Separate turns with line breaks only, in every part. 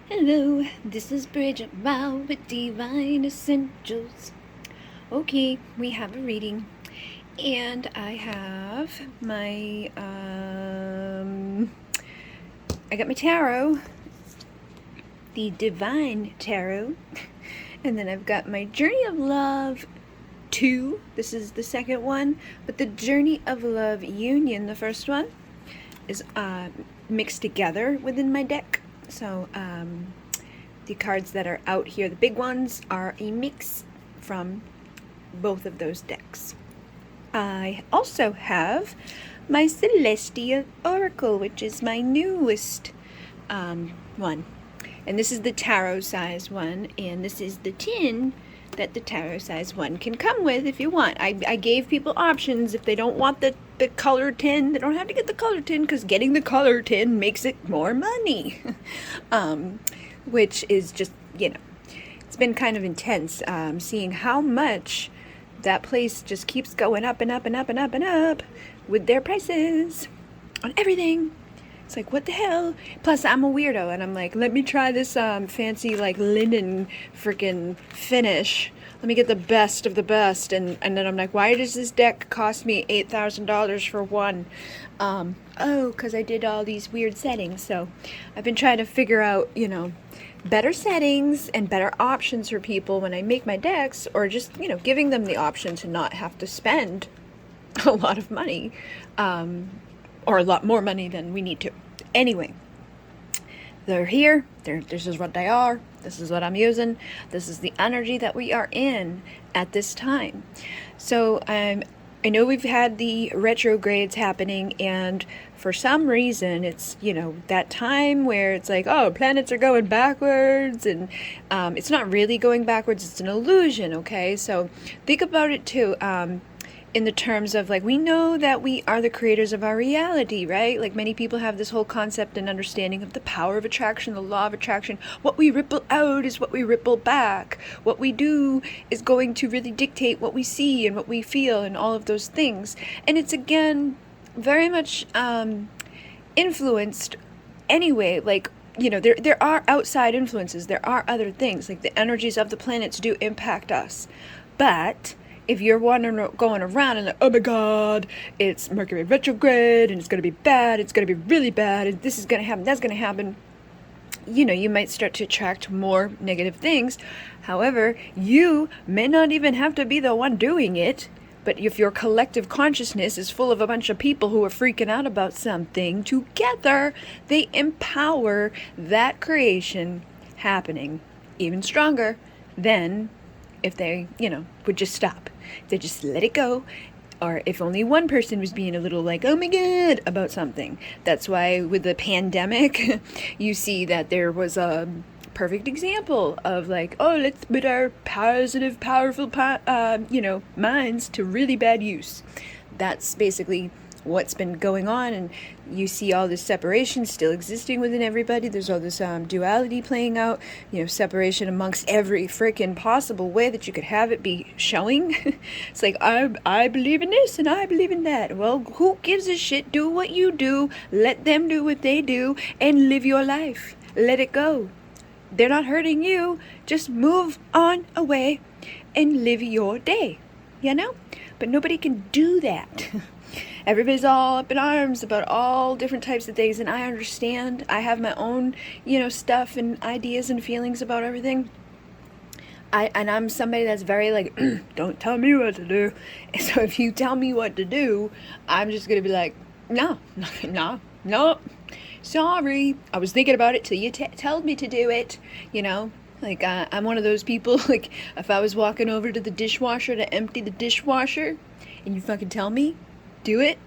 Hello, this is Bridget Wow with Divine Essentials. Okay, we have a reading, and I have my I got my tarot, the Divine Tarot, and then I've got my Journey of Love 2. This is the second one, but the Journey of Love Union, the first one, is mixed together within my deck. So the cards that are out here, the big ones, are a mix from both of those decks. I also have my Celestial Oracle, which is my newest one. And this is the tarot size one, and this is the tin that the tarot size one can come with if you want. I gave people options. If they don't want the color tin, they don't have to get the color tin, because getting the color tin makes it more money. Which is just, it's been kind of intense seeing how much that place just keeps going up and up and up and up and up with their prices on everything. It's like, what the hell? Plus, I'm a weirdo, and I'm like, let me try this fancy, like, linen freaking finish. Let me get the best of the best. And then I'm like, why does this deck cost me $8,000 for one? Because I did all these weird settings. So I've been trying to figure out, better settings and better options for people when I make my decks, or just, giving them the option to not have to spend a lot of money. Or a lot more money than we need to. Anyway, they're here. This is what they are. This is what I'm using. This is the energy that we are in at this time. So I know we've had the retrogrades happening, and for some reason it's, that time where it's like, oh, planets are going backwards, and it's not really going backwards. It's an illusion, okay? So think about it too. In the terms of, like, we know that we are the creators of our reality, right? Like, many people have this whole concept and understanding of the power of attraction, the law of attraction. What we ripple out is what we ripple back. What we do is going to really dictate what we see and what we feel and all of those things. And it's, again, very much influenced anyway, like, there are outside influences. There are other things. Like, the energies of the planets do impact us. But if you're going around and like, oh my God, it's Mercury retrograde and it's going to be bad, it's going to be really bad, and this is going to happen, that's going to happen, you might start to attract more negative things. However, you may not even have to be the one doing it, but if your collective consciousness is full of a bunch of people who are freaking out about something, together they empower that creation happening even stronger than if they, would just stop. If they just let it go, or if only one person was being a little like, oh my God, about something. That's why with the pandemic, you see that there was a perfect example of like, oh, let's put our positive, powerful, minds to really bad use. That's basically what's been going on, and you see all this separation still existing within everybody. There's all this duality playing out, separation amongst every freaking possible way that you could have it be showing. It's like, I believe in this and I believe in that. Well, who gives a shit? Do what you do, let them do what they do, and live your life. Let it go. They're not hurting you. Just move on away and live your day, But nobody can do that. Everybody's all up in arms about all different types of things, and I understand. I have my own, stuff and ideas and feelings about everything. I'm somebody that's very like, don't tell me what to do. And so if you tell me what to do, I'm just going to be like, no, sorry. I was thinking about it till you told me to do it, Like, I'm one of those people, like, if I was walking over to the dishwasher to empty the dishwasher, and you fucking tell me, do it,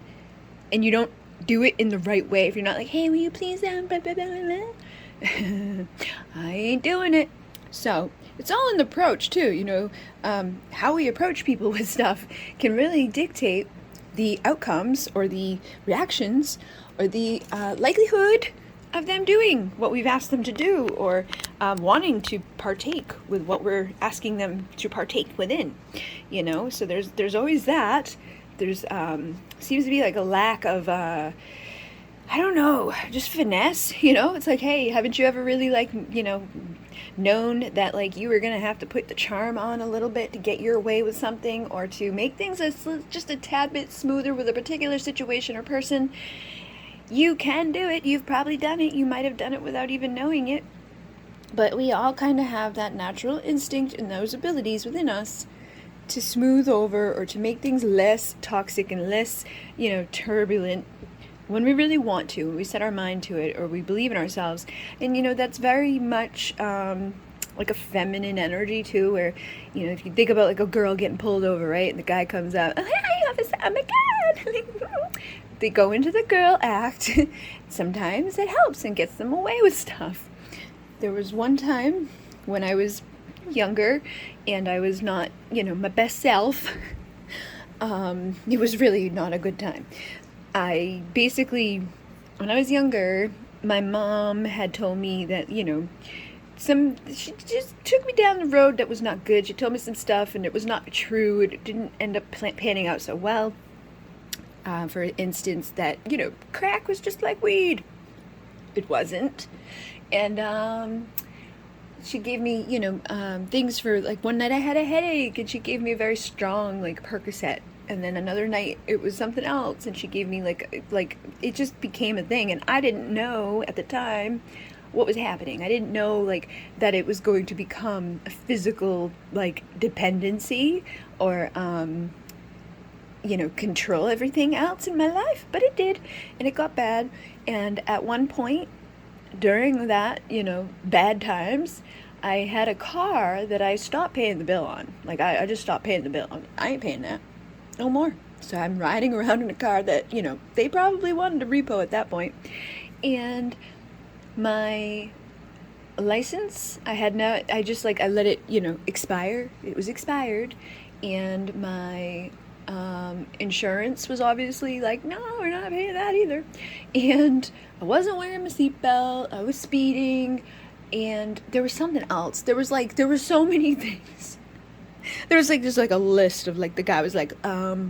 and you don't do it in the right way, if you're not like, hey, will you please, blah, blah, blah, blah. I ain't doing it. So, it's all in the approach, too, how we approach people with stuff can really dictate the outcomes, or the reactions, or the likelihood of them doing what we've asked them to do, or wanting to partake with what we're asking them to partake within, so there's always that. There's seems to be like a lack of I don't know, just finesse, It's like, hey, haven't you ever really, like, known that, like, you were gonna have to put the charm on a little bit to get your way with something, or to make things just a tad bit smoother with a particular situation or person? You can do it. You've probably done it. You might have done it without even knowing it. But we all kind of have that natural instinct and those abilities within us to smooth over or to make things less toxic and less, turbulent when we really want to, when we set our mind to it, or we believe in ourselves. And, that's very much like a feminine energy too, where, if you think about like a girl getting pulled over, right? And the guy comes out, oh, hey, officer, oh my God. They go into the girl act. Sometimes it helps and gets them away with stuff. There was one time when I was younger and I was not, my best self. It was really not a good time. I basically, when I was younger, my mom had told me that, she just took me down the road that was not good. She told me some stuff and it was not true. It didn't end up panning out so well. For instance, that, crack was just like weed. It wasn't. And she gave me, things for, like, one night I had a headache and she gave me a very strong, like, Percocet. And then another night it was something else and she gave me like it just became a thing, and I didn't know at the time what was happening. I didn't know, like, that it was going to become a physical, like, dependency or control everything else in my life, but it did, and it got bad. And at one point during that, bad times, I had a car that I stopped paying the bill on. Like, I just stopped paying the bill. I ain't paying that no more. So I'm riding around in a car that, they probably wanted to repo at that point. And my license, I let it, expire. It was expired. And my insurance was obviously like, no, we're not paying that either. And I wasn't wearing my seatbelt. I was speeding. And there was something else. There were so many things. There was, like, just, like, a list of, like, the guy was like, why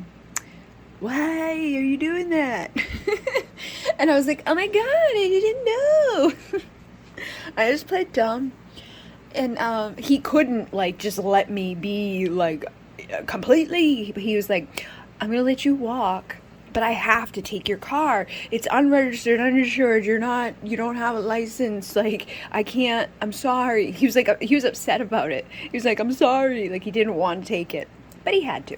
are you doing that? And I was like, oh my God, I didn't know. I just played dumb. And he couldn't, like, just let me be, like, completely. He was like, I'm gonna let you walk, but I have to take your car. It's unregistered, uninsured. You don't have a license. Like, I can't, I'm sorry. He was upset about it. He was like, I'm sorry. Like, he didn't want to take it, but he had to.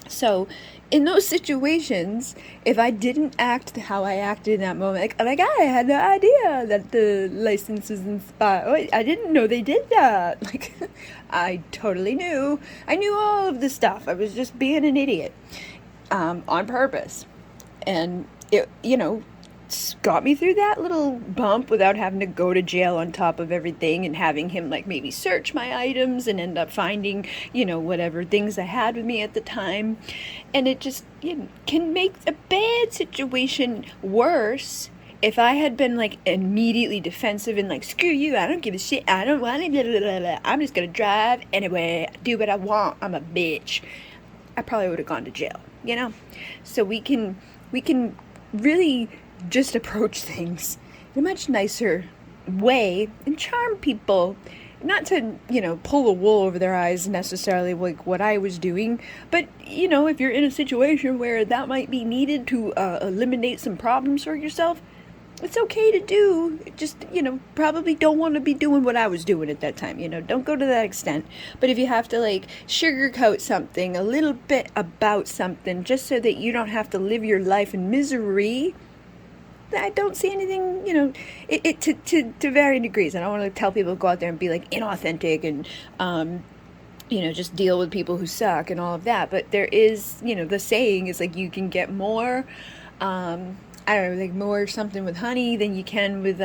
So in those situations, if I didn't act how I acted in that moment, like, oh my God, I had no idea that the license was expired. Oh, I didn't know they did that. Like, I totally knew. I knew all of this stuff. I was just being an idiot. On purpose. And it, got me through that little bump without having to go to jail on top of everything and having him, like, maybe search my items and end up finding, whatever things I had with me at the time. And it just, can make a bad situation worse if I had been, like, immediately defensive and, like, screw you, I don't give a shit, I don't want it, blah, blah, blah, blah. I'm just gonna drive anyway, do what I want, I'm a bitch. I probably would have gone to jail. So we can really just approach things in a much nicer way and charm people, not to, pull the wool over their eyes necessarily, like what I was doing, but, if you're in a situation where that might be needed to eliminate some problems for yourself, it's okay to do. Just, probably don't want to be doing what I was doing at that time. Don't go to that extent. But if you have to, like, sugarcoat something a little bit about something just so that you don't have to live your life in misery, I don't see anything, to varying degrees. I don't want to tell people to go out there and be, like, inauthentic and, just deal with people who suck and all of that. But there is, the saying is, like, you can get more, I don't know, like, more something with honey than you can with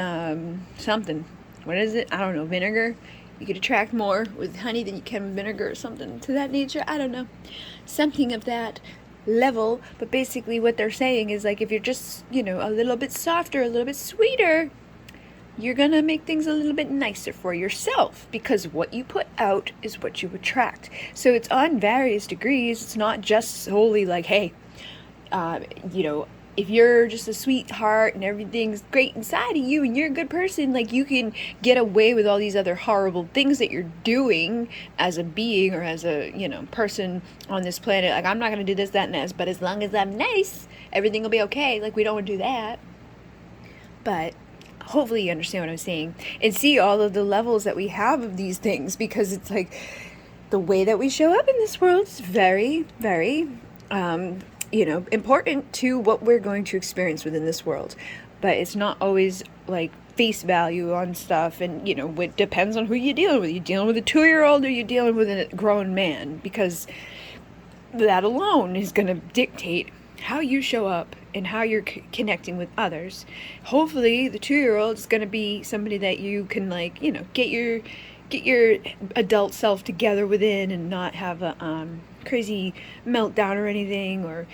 something. What is it? I don't know, vinegar. You could attract more with honey than you can with vinegar or something to that nature. I don't know. Something of that level. But basically what they're saying is, like, if you're just, a little bit softer, a little bit sweeter, you're going to make things a little bit nicer for yourself, because what you put out is what you attract. So it's on various degrees. It's not just solely like, hey, if you're just a sweetheart and everything's great inside of you and you're a good person, like, you can get away with all these other horrible things that you're doing as a being or as a, person on this planet. Like, I'm not going to do this, that, and this, but as long as I'm nice, everything will be okay. Like, we don't want to do that. But hopefully you understand what I'm saying and see all of the levels that we have of these things, because it's like the way that we show up in this world is very, very, important to what we're going to experience within this world. But it's not always like face value on stuff, and it depends on who you're dealing with. You're dealing with a 2-year-old or you're dealing with a grown man, because that alone is going to dictate how you show up and how you're connecting with others. Hopefully the 2-year-old is going to be somebody that you can, like, get your adult self together within, and not have a crazy meltdown or anything, or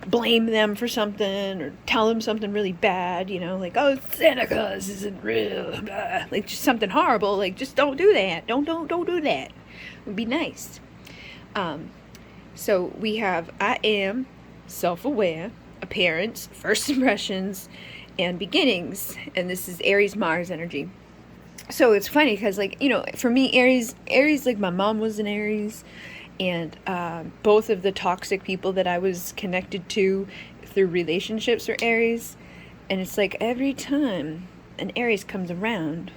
blame them for something, or tell them something really bad, like, oh, Santa Claus isn't real, blah. Like, just something horrible. Like, just don't do that. Don't do that. It would be nice. So we have I am, self-aware, appearance, first impressions, and beginnings. And this is Aries Mars energy. So it's funny because, like, for me, Aries, like, my mom was an Aries, and both of the toxic people that I was connected to through relationships are Aries. And it's like every time an Aries comes around,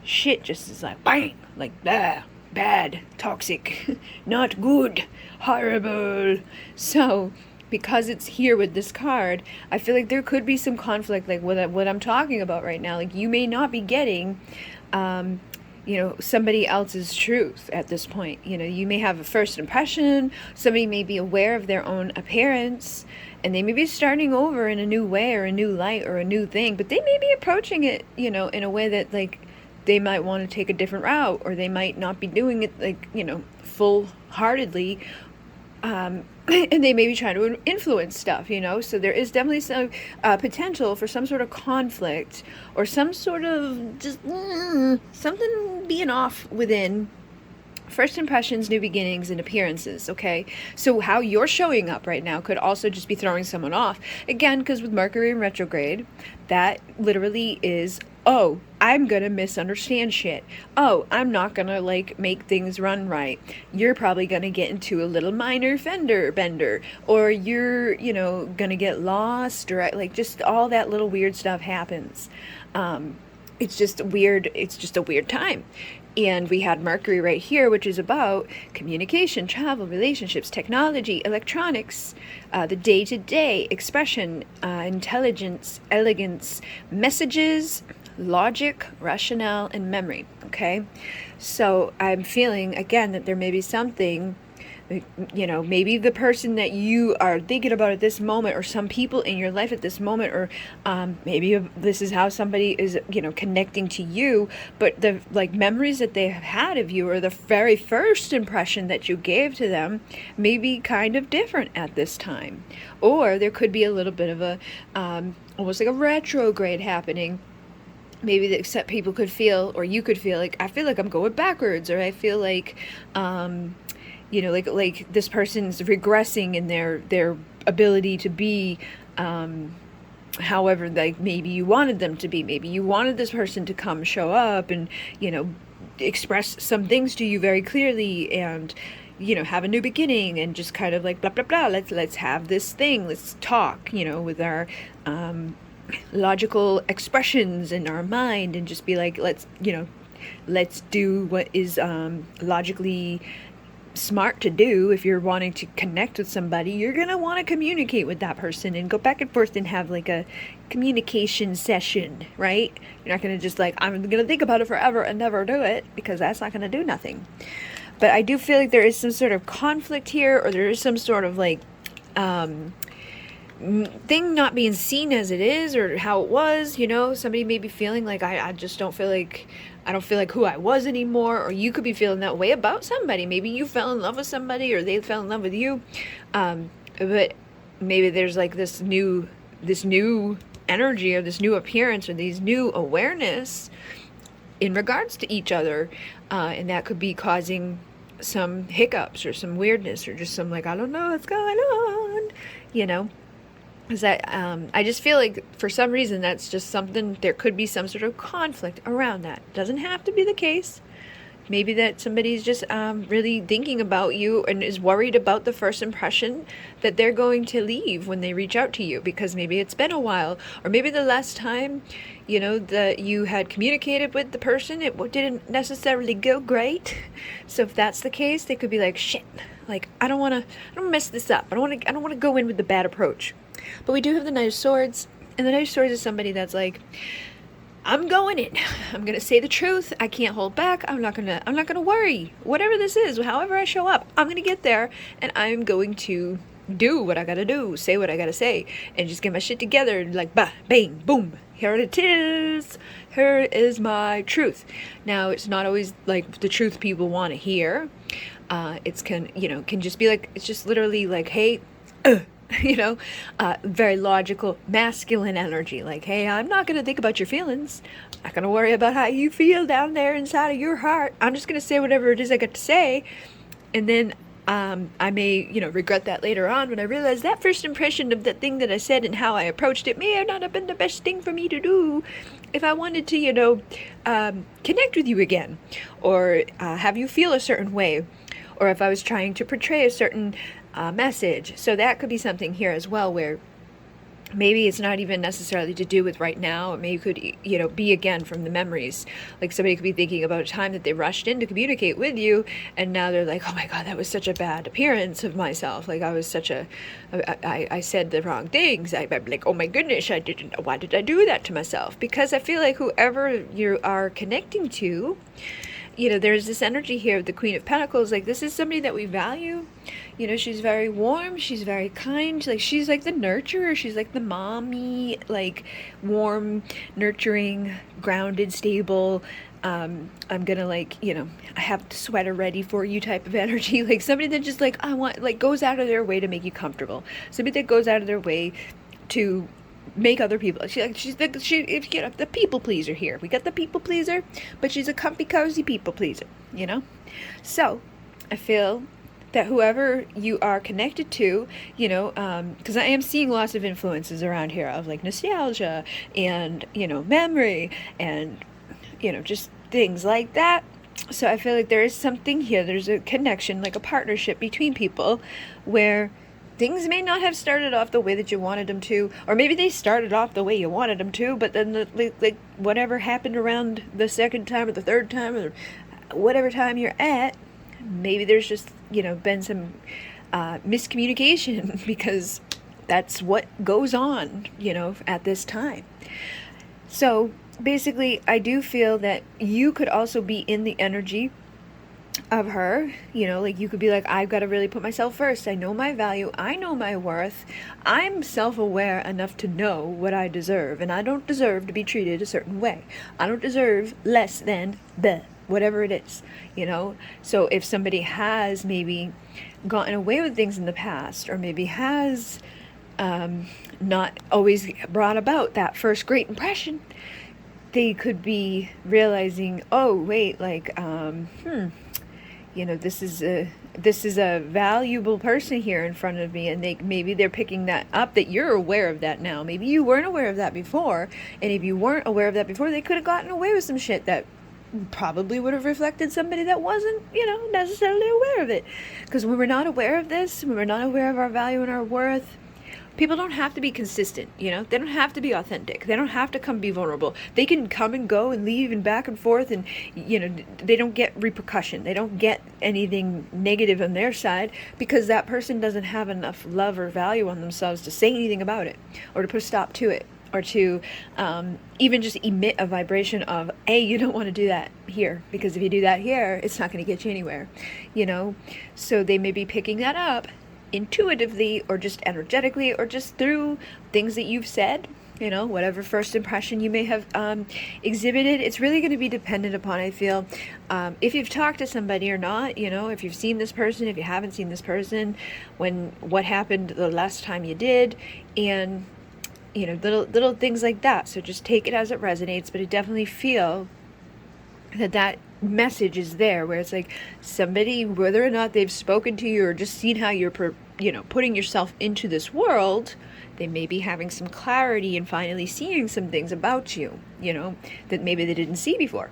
shit just is like bang, like bad, toxic, not good, horrible. So because it's here with this card, I feel like there could be some conflict, like what I'm talking about right now. Like, you may not be getting somebody else's truth at this point. You may have a first impression. Somebody may be aware of their own appearance, and they may be starting over in a new way or a new light or a new thing, but they may be approaching it, in a way that, like, they might want to take a different route, or they might not be doing it, like, full-heartedly, and they may be trying to influence stuff, so there is definitely some potential for some sort of conflict, or some sort of just something being off within. First impressions, new beginnings, and appearances, okay? So how you're showing up right now could also just be throwing someone off. Again, because with Mercury in retrograde, that literally is, oh, I'm gonna misunderstand shit. Oh, I'm not gonna, like, make things run right. You're probably gonna get into a little minor fender bender, or you're, gonna get lost, or, like, just all that little weird stuff happens. It's just weird. It's just a weird time. And we had Mercury right here, which is about communication, travel, relationships, technology, electronics, the day-to-day expression, intelligence, elegance, messages, logic, rationale, and memory. Okay? So I'm feeling, again, that there may be something, maybe the person that you are thinking about at this moment, or some people in your life at this moment, or maybe this is how somebody is, connecting to you, but the, like, memories that they have had of you, or the very first impression that you gave to them, may be kind of different at this time. Or there could be a little bit of a, almost like a retrograde happening. Maybe that people could feel, or you could feel like, I feel like I'm going backwards, or I feel like, like this person's regressing in their ability to be, however, like, maybe you wanted them to be. Maybe you wanted this person to come show up and, express some things to you very clearly, and, have a new beginning, and just kind of like blah blah blah. Let's have this thing. Let's talk, with our logical expressions in our mind, and just be like, let's do what is logically smart to do. If you're wanting to connect with somebody, you're gonna want to communicate with that person and go back and forth and have, like, a communication session, right? You're not gonna just, like, I'm gonna think about it forever and never do it, because that's not gonna do nothing. But I do feel like there is some sort of conflict here, or there is some sort of, like, thing not being seen as it is, or how it was. Somebody may be feeling like, I just don't feel like, I don't feel like who I was anymore. Or you could be feeling that way about somebody. Maybe you fell in love with somebody, or they fell in love with you, but maybe there's, like, this new energy, or this new appearance, or these new awareness in regards to each other, and that could be causing some hiccups, or some weirdness, or just some, like, I don't know what's going on, is that I just feel like for some reason that's just something, there could be some sort of conflict around that. Doesn't have to be the case. Maybe that somebody's just really thinking about you and is worried about the first impression that they're going to leave when they reach out to you, because maybe it's been a while, or maybe the last time, you know, that you had communicated with the person, it didn't necessarily go great. So if that's the case, they could be like, shit, like I don't want to mess this up. I don't want to go in with the bad approach. But we do have the Knight of Swords, and the Knight of Swords is somebody that's like, I'm going in. I'm gonna say the truth. I can't hold back. I'm not gonna worry. Whatever this is, however I show up, I'm gonna get there, and I'm going to do what I gotta do, say what I gotta say, and just get my shit together. Like, bah, bang, boom. Here it is. Here is my truth. Now, it's not always like the truth people want to hear. Can just be like, it's just literally like, hey. Very logical, masculine energy. Like, hey, I'm not going to think about your feelings. I'm not going to worry about how you feel down there inside of your heart. I'm just going to say whatever it is I got to say. And then I may, regret that later on when I realize that first impression of the thing that I said and how I approached it may not have been the best thing for me to do if I wanted to, connect with you again, or have you feel a certain way, or if I was trying to portray a certain message. So that could be something here as well, where maybe it's not even necessarily to do with right now. It maybe could, be again from the memories. Like somebody could be thinking about a time that they rushed in to communicate with you, and now they're like, oh my God, that was such a bad appearance of myself. Like I said the wrong things. I'm like, oh my goodness, why did I do that to myself? Because I feel like whoever you are connecting to, there's this energy here of the Queen of Pentacles. Like, this is somebody that we value. She's very warm. She's very kind. Like, she's like the nurturer. She's like the mommy, like warm, nurturing, grounded, stable. I'm gonna I have the sweater ready for you type of energy. Like somebody that just goes out of their way to make you comfortable. Somebody that goes out of their way to make other people. She's the people pleaser here. We got the people pleaser, but she's a comfy, cozy people pleaser. So I feel that whoever you are connected to, because I am seeing lots of influences around here of like nostalgia and memory and just things like that. So I feel like there is something here. There's a connection, like a partnership between people, where things may not have started off the way that you wanted them to, or maybe they started off the way you wanted them to, but then whatever happened around the second time or the third time or whatever time you're at, maybe there's just been some miscommunication, because that's what goes on at this time. So basically, I do feel that you could also be in the energy of her, like you could be like, I've got to really put myself first. I know my value. I know my worth. I'm self-aware enough to know what I deserve, and I don't deserve to be treated a certain way. I don't deserve less than whatever it is, So if somebody has maybe gotten away with things in the past, or maybe has not always brought about that first great impression, they could be realizing, oh wait, this is a valuable person here in front of me, and maybe they're picking that up, that you're aware of that now. Maybe you weren't aware of that before, and if you weren't aware of that before, they could have gotten away with some shit that probably would have reflected somebody that wasn't, necessarily aware of it. Because when we're not aware of this, when we're not aware of our value and our worth, people don't have to be consistent, they don't have to be authentic. They don't have to come be vulnerable. They can come and go and leave and back and forth, and, they don't get repercussion. They don't get anything negative on their side, because that person doesn't have enough love or value on themselves to say anything about it, or to put a stop to it, or to even just emit a vibration of, hey, you don't want to do that here, because if you do that here, it's not going to get you anywhere, So they may be picking that up intuitively, or just energetically, or just through things that you've said, whatever first impression you may have exhibited. It's really going to be dependent upon, I feel, if you've talked to somebody or not, if you've seen this person, if you haven't seen this person, what happened the last time you did, and little things like that. So just take it as it resonates, but I definitely feel that message is there, where it's like somebody, whether or not they've spoken to you or just seen how you're putting yourself into this world, They may be having some clarity and finally seeing some things about you, that maybe they didn't see before.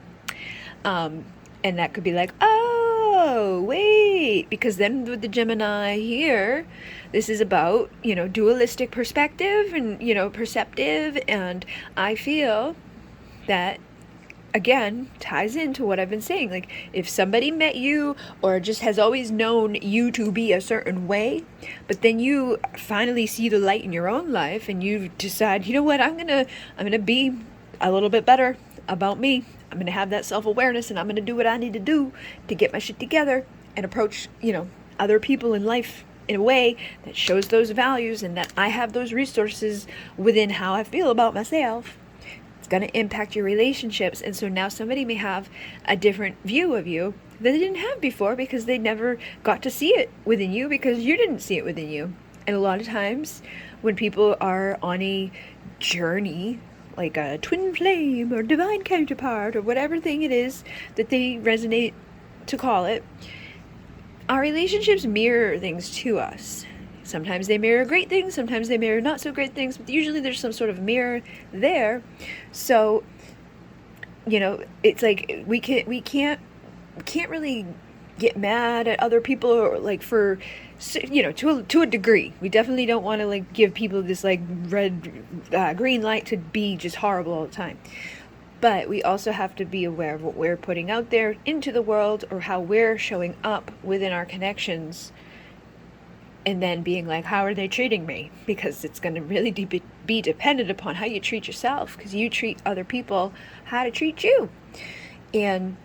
And that could be like, oh, wait, because then with the Gemini here, this is about, dualistic perspective and, perceptive. And I feel that, again, ties into what I've been saying. Like, if somebody met you or just has always known you to be a certain way, but then you finally see the light in your own life and you decide, you know what, I'm gonna be a little bit better about me. I'm going to have that self-awareness, and I'm going to do what I need to do to get my shit together and approach, other people in life in a way that shows those values and that I have those resources within how I feel about myself. It's going to impact your relationships. And so now somebody may have a different view of you that they didn't have before because they never got to see it within you because you didn't see it within you. And a lot of times when people are on a journey, like a twin flame or divine counterpart or whatever thing it is that they resonate to call it, our relationships mirror things to us. Sometimes they mirror great things, sometimes they mirror not so great things, but usually there's some sort of mirror there. So, it's like we can't really get mad at other people, or like for, to a degree. We definitely don't want to like give people this like green light to be just horrible all the time. But we also have to be aware of what we're putting out there into the world, or how we're showing up within our connections, and then being like, how are they treating me? Because it's going to really be dependent upon how you treat yourself, because you treat other people how to treat you. And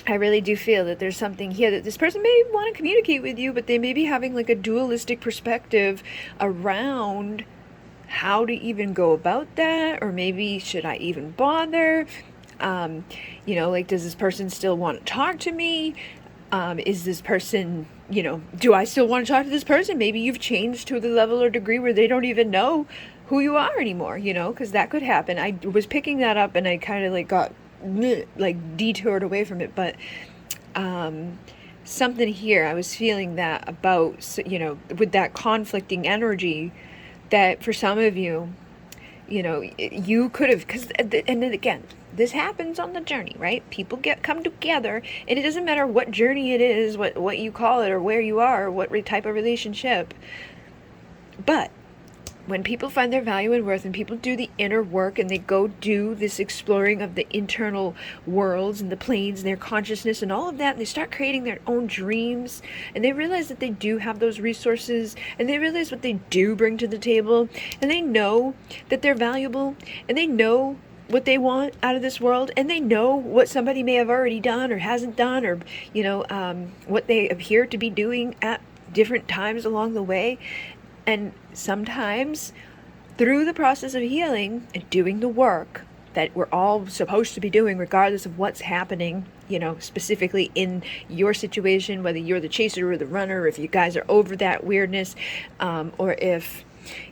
I really do feel that there's something here that this person may want to communicate with you, but they may be having like a dualistic perspective around how to even go about that, or maybe should I even bother? Like, does this person still want to talk to me? Is this person, do I still want to talk to this person? Maybe you've changed to the level or degree where they don't even know who you are anymore, because that could happen. I was picking that up and I kind of like got like detoured away from it, but something here, I was feeling that about, with that conflicting energy, that for some of you, you could have, and then again, this happens on the journey, right? People come together, and it doesn't matter what journey it is, what you call it, or where you are, or what type of relationship. But when people find their value and worth, and people do the inner work, and they go do this exploring of the internal worlds and the planes and their consciousness and all of that, and they start creating their own dreams, and they realize that they do have those resources, and they realize what they do bring to the table, and they know that they're valuable, and they know what they want out of this world, and they know what somebody may have already done or hasn't done, or what they appear to be doing at different times along the way. And sometimes through the process of healing and doing the work that we're all supposed to be doing, regardless of what's happening, specifically in your situation, whether you're the chaser or the runner, if you guys are over that weirdness, or if,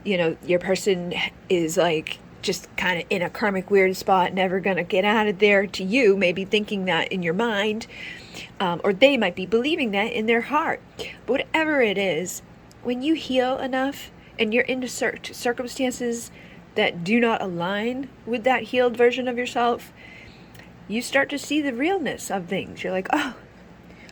your person is like just kind of in a karmic weird spot, never gonna get out of there, to you, maybe thinking that in your mind, or they might be believing that in their heart. But whatever it is, when you heal enough and you're into circumstances that do not align with that healed version of yourself, you start to see the realness of things. You're like, oh,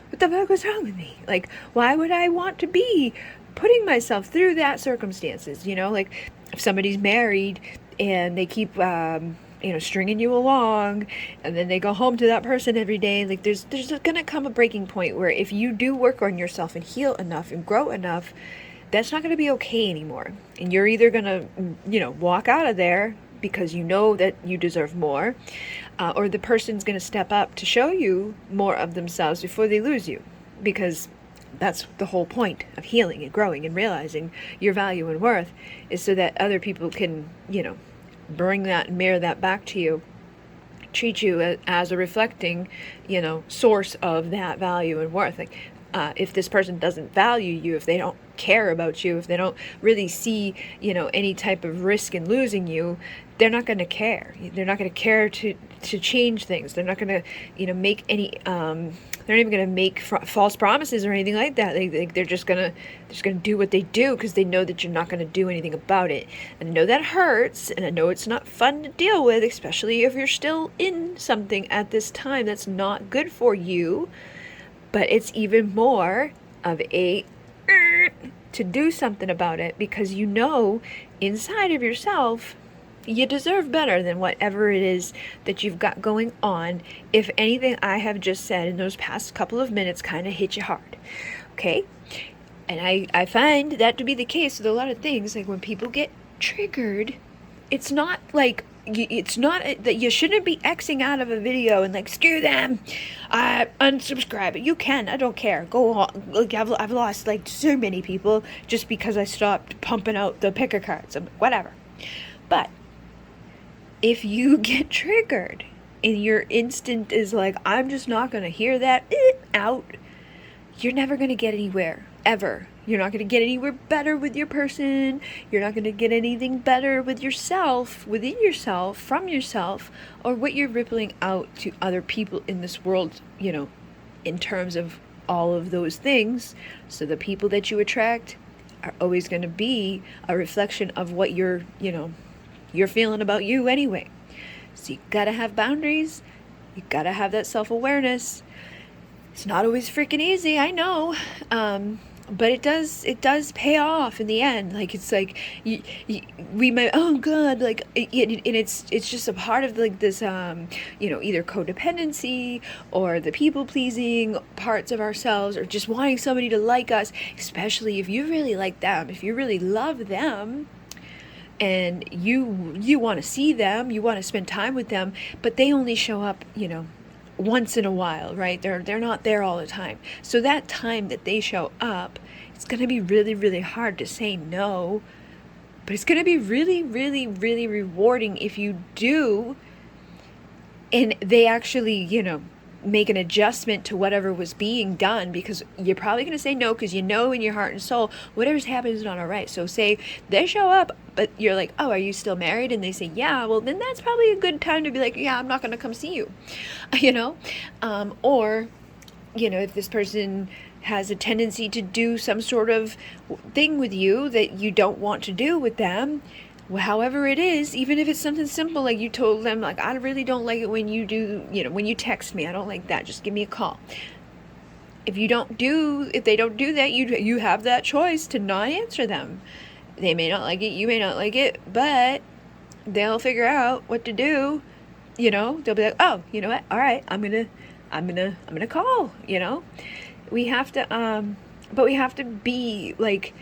what the fuck was wrong with me? Like, why would I want to be putting myself through that circumstances? Like if somebody's married and they keep, stringing you along, and then they go home to that person every day, like there's gonna come a breaking point where if you do work on yourself and heal enough and grow enough, that's not gonna be okay anymore. And you're either gonna, walk out of there because you know that you deserve more, or the person's gonna step up to show you more of themselves before they lose you, because that's the whole point of healing and growing and realizing your value and worth, is so that other people can, bring that and mirror that back to you, treat you as a reflecting, source of that value and worth. Like, if this person doesn't value you, if they don't care about you, if they don't really see, any type of risk in losing you, they're not going to care. They're not going to care to change things. They're not going to, make any, they're not even going to make false promises or anything like that. They're just going to do what they do because they know that you're not going to do anything about it. And I know that hurts, and I know it's not fun to deal with, especially if you're still in something at this time that's not good for you. But it's even more of a to do something about it, because inside of yourself you deserve better than whatever it is that you've got going on. If anything I have just said in those past couple of minutes kind of hit you hard, okay? And I find that to be the case with a lot of things. Like when people get triggered, it's not like, it's not that you shouldn't be Xing out of a video and like, screw them, unsubscribe. You can, I don't care, go on. Like I've lost like so many people just because I stopped pumping out the picker cards. I'm like, whatever. But if you get triggered and your instinct is like, I'm just not going to hear that out, you're never going to get anywhere, ever. You're not going to get anywhere better with your person. You're not going to get anything better with yourself, within yourself, from yourself, or what you're rippling out to other people in this world, in terms of all of those things. So the people that you attract are always going to be a reflection of what you're feeling about you anyway. So you gotta have boundaries. You gotta have that self-awareness. It's not always freaking easy, I know, but it does pay off in the end. Like it's like we might, oh god, like and it's just a part of like this either codependency or the people pleasing parts of ourselves, or just wanting somebody to like us, especially if you really like them, if you really love them. And you want to see them, you want to spend time with them, but they only show up, once in a while, right? They're not there all the time. So that time that they show up, it's going to be really, really hard to say no, but it's going to be really, really, really rewarding if you do, and they actually, make an adjustment to whatever was being done, because you're probably going to say no because in your heart and soul whatever's happened is not all right. So say they show up, but you're like, oh, are you still married? And they say, yeah. Well, then that's probably a good time to be like, yeah, I'm not going to come see you, or if this person has a tendency to do some sort of thing with you that you don't want to do with them, however it is, even if it's something simple, like you told them, like, I really don't like it when you do, when you text me, I don't like that, just give me a call. If they don't do that, you have that choice to not answer them. They may not like it, you may not like it, but they'll figure out what to do. They'll be like, oh, you know what, all right, I'm gonna call. We have to but we have to be like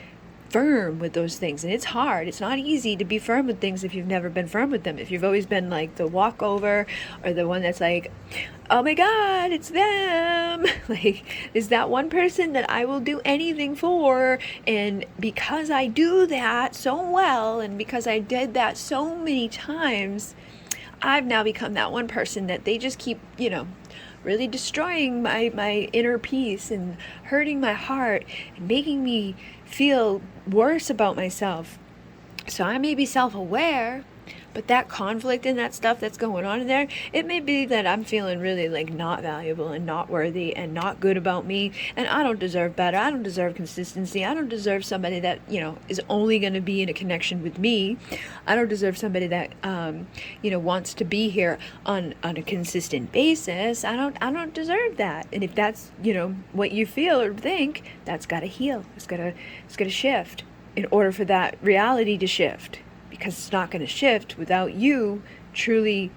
firm with those things, and it's hard. It's not easy to be firm with things if you've never been firm with them. If you've always been like the walkover, or the one that's like, oh my god, it's them, like, is that one person that I will do anything for, and because I do that so well, and because I did that so many times, I've now become that one person that they just keep, really destroying my inner peace and hurting my heart and making me feel worse about myself. So I may be self-aware, but that conflict and that stuff that's going on in there, it may be that I'm feeling really like not valuable and not worthy and not good about me, and I don't deserve better. I don't deserve consistency. I don't deserve somebody that, is only going to be in a connection with me. I don't deserve somebody that, wants to be here on a consistent basis. I don't deserve that. And if that's, what you feel or think, that's got to heal. It's got to shift in order for that reality to shift. Because it's not going to shift without you truly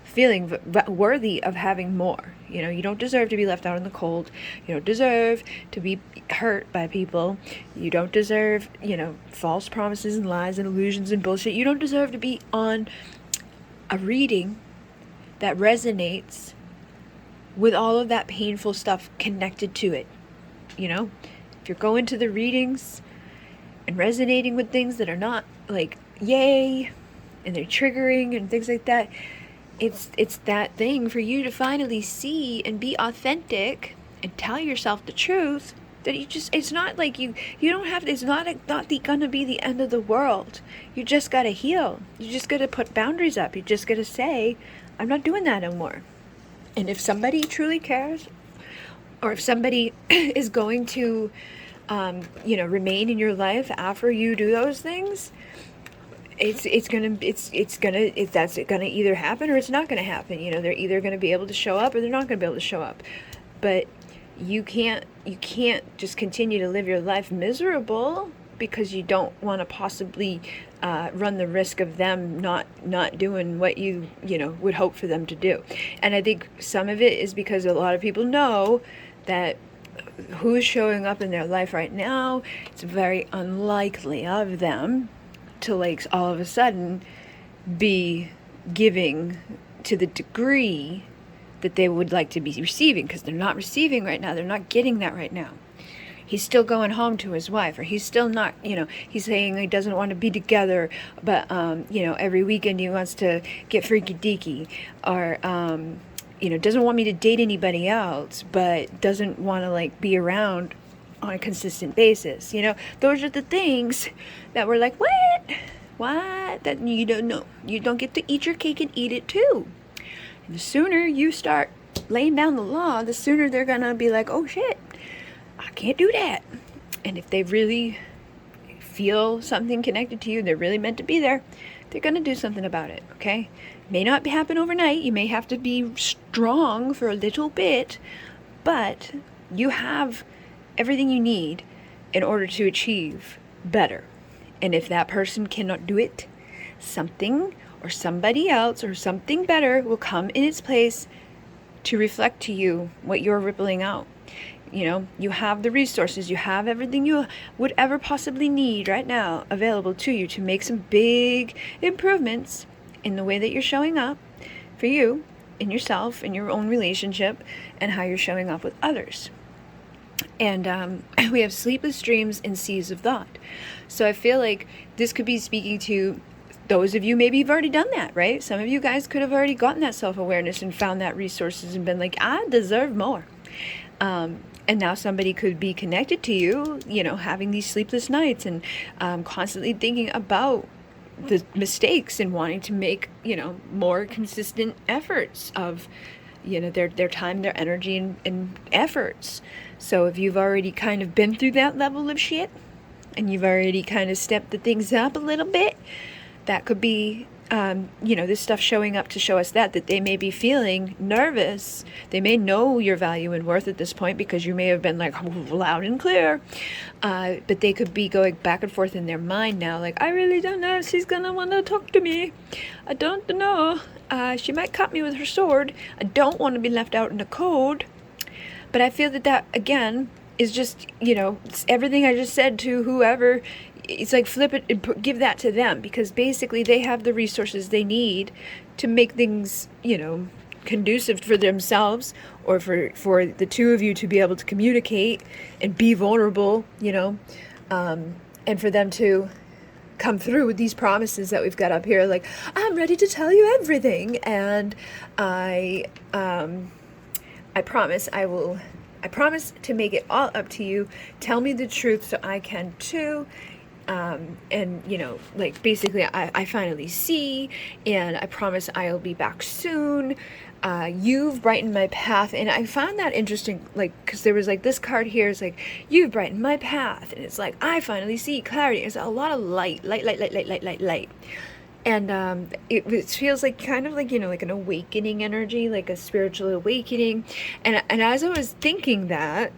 feeling worthy of having more. You don't deserve to be left out in the cold. You don't deserve to be hurt by people. You don't deserve, false promises and lies and illusions and bullshit. You don't deserve to be on a reading that resonates with all of that painful stuff connected to it. If you're going to the readings and resonating with things that are not like yay, and they're triggering and things like that, it's that thing for you to finally see and be authentic and tell yourself the truth. That you just, it's not like you don't have, it's not gonna be the end of the world. You just gotta heal. You just gotta put boundaries up. You just gotta say, I'm not doing that anymore. And if somebody truly cares, or if somebody is going to, remain in your life after you do those things, that's gonna either happen or it's not gonna happen. They're either gonna be able to show up or they're not gonna be able to show up. But you can't just continue to live your life miserable because you don't want to possibly run the risk of them not doing what you would hope for them to do. And I think some of it is because a lot of people know that who's showing up in their life right now, it's very unlikely of them to like all of a sudden be giving to the degree that they would like to be receiving, because they're not receiving right now. They're not getting that right now. He's still going home to his wife, or he's still not, he's saying he doesn't want to be together, but, every weekend he wants to get freaky deaky, or, doesn't want me to date anybody else, but doesn't want to like be around on a consistent basis. Those are the things that we're like, what? That you don't know. You don't get to eat your cake and eat it too. And the sooner you start laying down the law, the sooner they're gonna be like, oh shit, I can't do that. And if they really feel something connected to you, they're really meant to be there, they're gonna do something about it, okay? May not happen overnight. You may have to be strong for a little bit, but you have everything you need in order to achieve better. And if that person cannot do it, something or somebody else or something better will come in its place to reflect to you what you're rippling out. You have the resources, you have everything you would ever possibly need right now available to you to make some big improvements in the way that you're showing up for you, in yourself, in your own relationship, and how you're showing up with others. And we have sleepless dreams and seas of thought. So I feel like this could be speaking to those of you, maybe you've already done that, right? Some of you guys could have already gotten that self-awareness and found that resources and been like, I deserve more. And now somebody could be connected to you, having these sleepless nights and constantly thinking about the mistakes and wanting to make, more consistent efforts of, their time, their energy, and efforts. So if you've already kind of been through that level of shit and you've already kind of stepped the things up a little bit, that could be, this stuff showing up to show us that they may be feeling nervous. They may know your value and worth at this point because you may have been like loud and clear. But they could be going back and forth in their mind now. Like, I really don't know if she's going to want to talk to me. I don't know. She might cut me with her sword. I don't want to be left out in the cold. But I feel that again, is just, everything I just said to whoever. It's like flip it and give that to them, because basically they have the resources they need to make things, conducive for themselves, or for the two of you to be able to communicate and be vulnerable, and for them to come through with these promises that we've got up here. Like, I'm ready to tell you everything. And I promise I promise to make it all up to you. Tell me the truth so I can too. And basically I finally see, and I promise I'll be back soon. You've brightened my path. And I found that interesting, because there was this card here. It's like, you've brightened my path. And it's like, I finally see clarity. It's a lot of light. And it feels like kind of like an awakening energy, like a spiritual awakening. And as I was thinking that,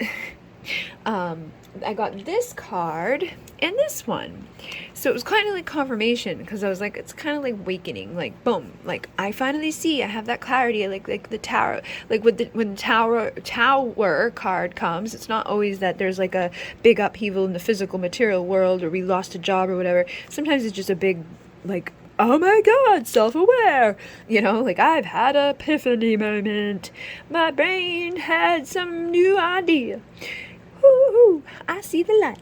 I got this card and this one. So it was kind of like confirmation, because I was like, it's kind of like awakening, like boom, like I finally see, I have that clarity, like the tower, like when the tower card comes, it's not always that there's like a big upheaval in the physical material world, or we lost a job or whatever. Sometimes it's just a big, like, oh my God, self-aware, like I've had a epiphany moment. My brain had some new idea. Woo-hoo, I see the light.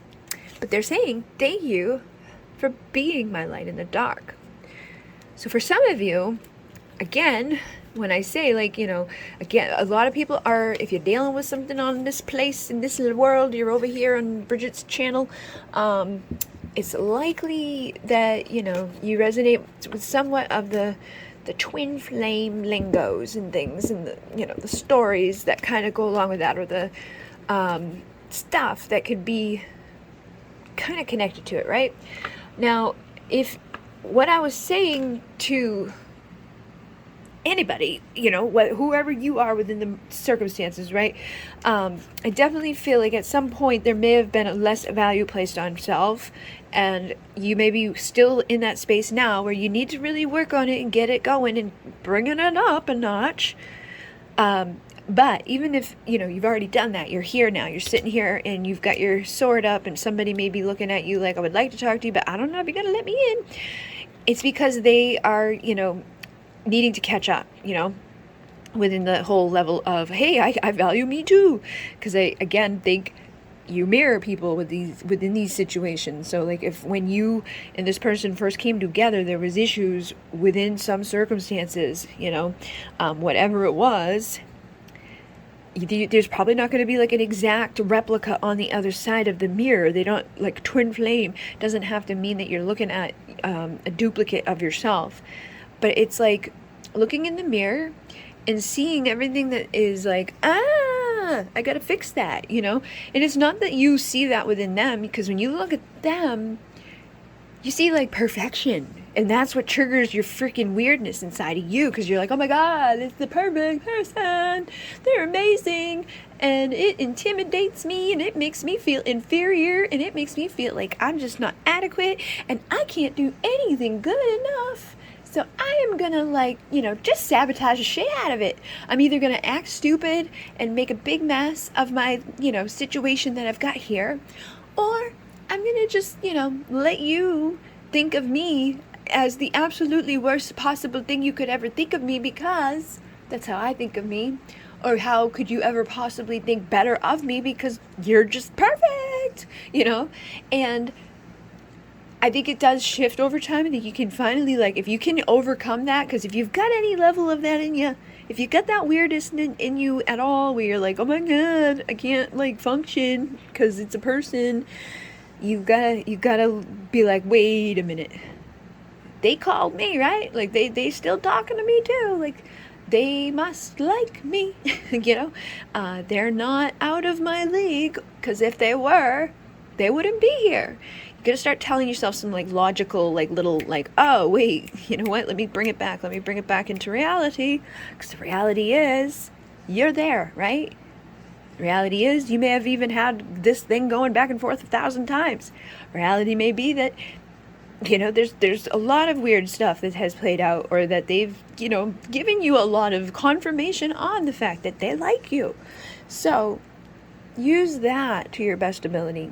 But they're saying, thank you for being my light in the dark. So for some of you, again, when I say, like, again, a lot of people are, if you're dealing with something on this place in this little world, you're over here on Bridget's channel, it's likely that, you resonate with somewhat of the twin flame lingos and things, and the stories that kind of go along with that, or the stuff that could be kind of connected to it, right? Now, if what I was saying to anybody, whoever you are within the circumstances, right? I definitely feel like at some point there may have been a less value placed on self, and you may be still in that space now where you need to really work on it and get it going and bringing it up a notch. But even if, you've already done that, you're here now, you're sitting here and you've got your sword up, and somebody may be looking at you like, I would like to talk to you, but I don't know if you're going to let me in. It's because they are, needing to catch up, within the whole level of, hey, I value me too. Because I, again, think you mirror people within these situations. So, like, if when you and this person first came together, there was issues within some circumstances, whatever it was, there's probably not going to be like an exact replica on the other side of the mirror. They don't, like, twin flame doesn't have to mean that you're looking at a duplicate of yourself. But it's like looking in the mirror and seeing everything that is like, I gotta fix that, And it's not that you see that within them, because when you look at them, you see like perfection. And that's what triggers your freaking weirdness inside of you, because you're like, oh my God, it's the perfect person. They're amazing. And it intimidates me, and it makes me feel inferior, and it makes me feel like I'm just not adequate, and I can't do anything good enough. So I am gonna, just sabotage the shit out of it. I'm either gonna act stupid and make a big mess of my, situation that I've got here, or I'm gonna just, let you think of me as the absolutely worst possible thing you could ever think of me, because that's how I think of me. Or how could you ever possibly think better of me, because you're just perfect, And I think it does shift over time. I think you can finally, if you can overcome that, because if you've got any level of that in you, if you got that weirdness in you at all, where you're like, oh my God, I can't function because it's a person, you gotta be like, wait a minute, they called me, right? They still talking to me too, they must like me, they're not out of my league, because if they were, they wouldn't be here. You gotta start telling yourself some logical, little, oh wait, you know what, let me bring it back into reality, because the reality is you're there, right? Reality is you may have even had this thing going back and forth 1,000 times. Reality may be that there's a lot of weird stuff that has played out, or that they've given you a lot of confirmation on the fact that they like you. So use that to your best ability,